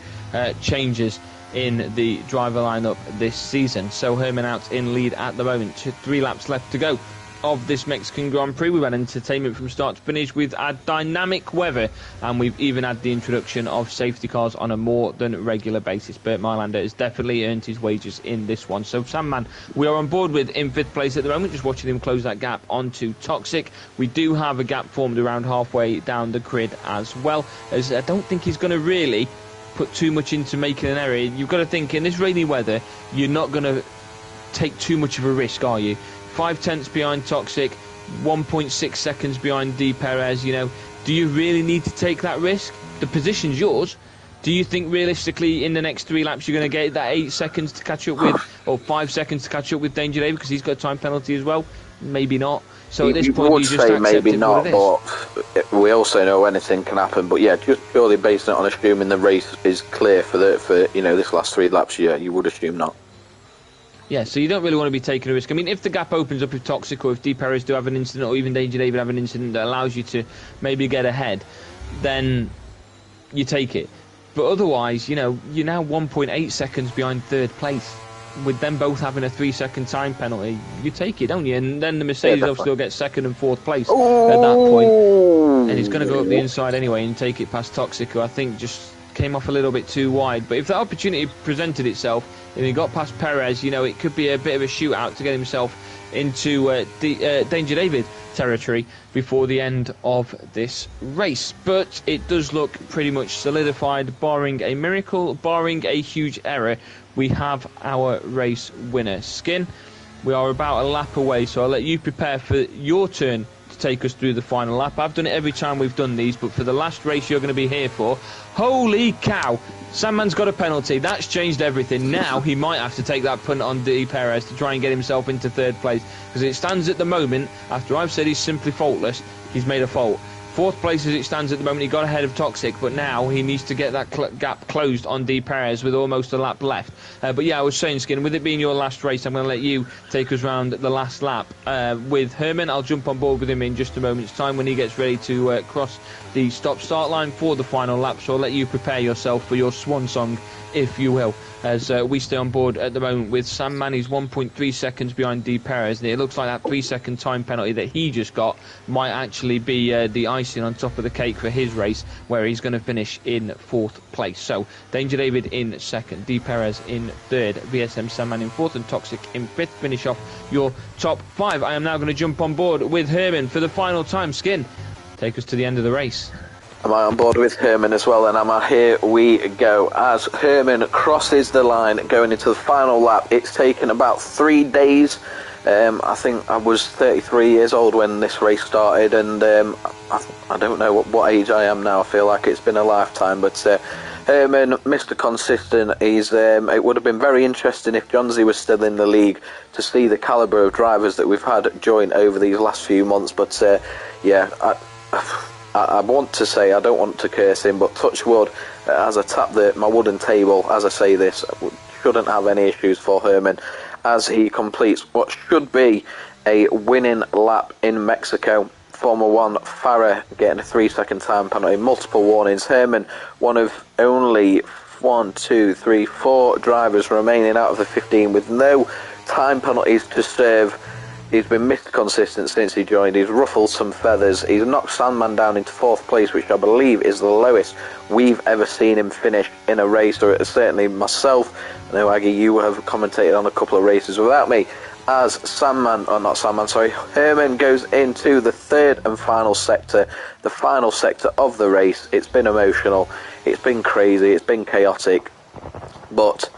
changes in the driver lineup this season. So Herman out in lead at the moment. 3 laps left to go of this Mexican Grand Prix. We've had entertainment from start to finish with our dynamic weather, and we've even had the introduction of safety cars on a more than regular basis. Bert Mylander has definitely earned his wages in this one. So Sandman, we are on board with in 5th place at the moment, just watching him close that gap onto Toxic. We do have a gap formed around halfway down the grid as well, as I don't think he's going to really put too much into making an error. You've got to think, in this rainy weather, you're not going to take too much of a risk, are you? 5 tenths behind Toxic, 1.6 seconds behind D. Perez. You know, do you really need to take that risk? The position's yours. Do you think realistically in the next 3 laps you're going to get that 8 seconds to catch up with, or 5 seconds to catch up with Danger David because he's got a time penalty as well? Maybe not. So at this point, you just accept maybe it not, for but we also know anything can happen. But yeah, just purely based on assuming the race is clear for this last 3 laps, yeah, you would assume not. Yeah, so you don't really want to be taking a risk. I mean, if the gap opens up with Toxic, or if D. Perez do have an incident, or even Danger David have an incident that allows you to maybe get ahead, then you take it. But otherwise, you know, you're now 1.8 seconds behind 3rd place. With them both having a 3-second time penalty, you take it, don't you? And then the Mercedes obviously will get 2nd and 4th place at that point. And he's going to go up the inside anyway and take it past Toxic, who I think just came off a little bit too wide. But if that opportunity presented itself and he got past Perez, you know, it could be a bit of a shootout to get himself into Danger David territory before the end of this race. But it does look pretty much solidified, barring a miracle, barring a huge error. We have our race winner. Skin, we are about a lap away, so I'll let you prepare for your turn to take us through the final lap. I've done it every time we've done these, but for the last race you're going to be here for, holy cow, Sandman's got a penalty. That's changed everything. Now he might have to take that punt on D. Perez to try and get himself into third place, because it stands at the moment, after I've said he's simply faultless, he's made a fault. Fourth place as it stands at the moment, he got ahead of Toxic, but now he needs to get that gap closed on D. Perez with almost a lap left. But yeah, I was saying, Skin, with it being your last race, I'm going to let you take us round the last lap with Herman. I'll jump on board with him in just a moment's time when he gets ready to cross the stop-start line for the final lap, so I'll let you prepare yourself for your swan song, if you will, as we stay on board at the moment with Sandman. He's 1.3 seconds behind D. Perez, and it looks like that 3-second time penalty that he just got might actually be the icing on top of the cake for his race, where he's going to finish in 4th place. So Danger David in 2nd, D. Perez in 3rd, VSM Sandman in 4th, and Toxic in 5th. Finish off your top 5. I am now going to jump on board with Herman for the final time. Skin, take us to the end of the race. Am I on board with Herman as well? And here we go. As Herman crosses the line going into the final lap, it's taken about 3 days. I think I was 33 years old when this race started, and I don't know what age I am now. I feel like it's been a lifetime, but Herman, Mr. Consistent, it would have been very interesting if Johnsy was still in the league to see the calibre of drivers that we've had join over these last few months. But yeah, I want to say, I don't want to curse him, but touch wood, as I tap my wooden table as I say this, shouldn't have any issues for Herman as he completes what should be a winning lap in Mexico. Formula 1 Farah getting a 3-second time penalty, multiple warnings. Herman, one of only 4 drivers remaining out of the 15 with no time penalties to serve. He's been Mr. Consistent since he joined. He's ruffled some feathers. He's knocked Sandman down into 4th place, which I believe is the lowest we've ever seen him finish in a race, or certainly myself. I know, Aggie, you have commentated on a couple of races without me. As Herman goes into the 3rd and final sector, the final sector of the race. It's been emotional. It's been crazy. It's been chaotic. But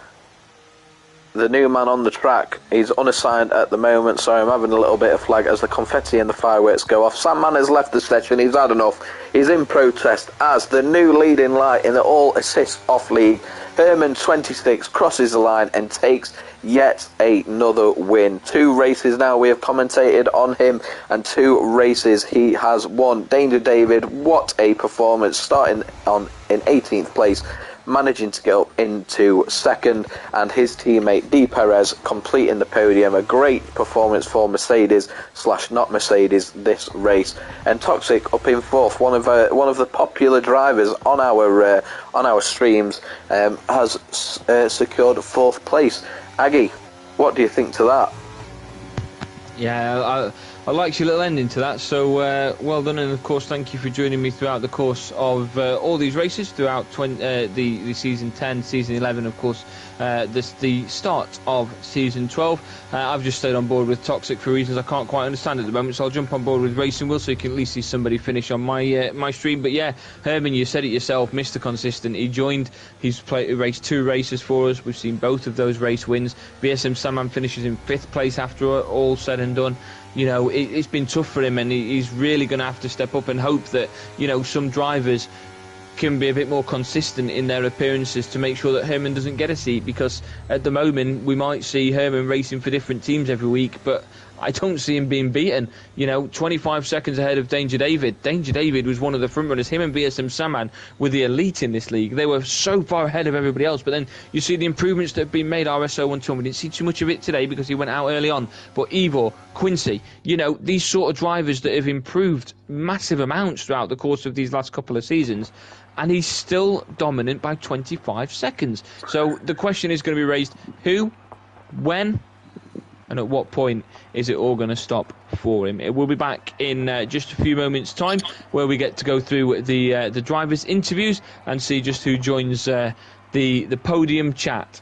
the new man on the track, he's unassigned at the moment, so I'm having a little bit of flag as the confetti and the fireworks go off. Sandman has left the session, he's had enough. He's in protest as the new leading light in the all assists off league. Herman, 26, crosses the line and takes yet another win. 2 races now we have commentated on him, and 2 races he has won. Danger David, what a performance, starting in 18th place, managing to go into 2nd, and his teammate D. Perez completing the podium. A great performance for Mercedes / not Mercedes this race. And Toxic up in 4th, one of the popular drivers on our streams, has secured 4th place. Aggie, what do you think to that? Yeah, I liked your little ending to that, so well done, and of course thank you for joining me throughout the course of all these races throughout the season 10, season 11, of course, the start of season 12. I've just stayed on board with Toxic for reasons I can't quite understand at the moment, so I'll jump on board with Racing Will so you can at least see somebody finish on my stream. But yeah, Herman, you said it yourself, Mr. Consistent. He joined, he's raced 2 races for us. We've seen both of those race wins. VSM Sandman finishes in 5th place after all said and done. You know, it's been tough for him, and he's really going to have to step up and hope that, you know, some drivers can be a bit more consistent in their appearances to make sure that Herman doesn't get a seat, because at the moment we might see Herman racing for different teams every week, but I don't see him being beaten. You know, 25 seconds ahead of Danger David. Danger David was one of the front runners. Him and BSM Saman were the elite in this league. They were so far ahead of everybody else. But then you see the improvements that have been made. RSO121. We didn't see too much of it today because he went out early on. But Ivor, Quincy, you know, these sort of drivers that have improved massive amounts throughout the course of these last couple of seasons. And he's still dominant by 25 seconds. So the question is going to be raised, who, when, and at what point is it all going to stop for him? We'll be back in just a few moments' time, where we get to go through the drivers' interviews and see just who joins the podium chat.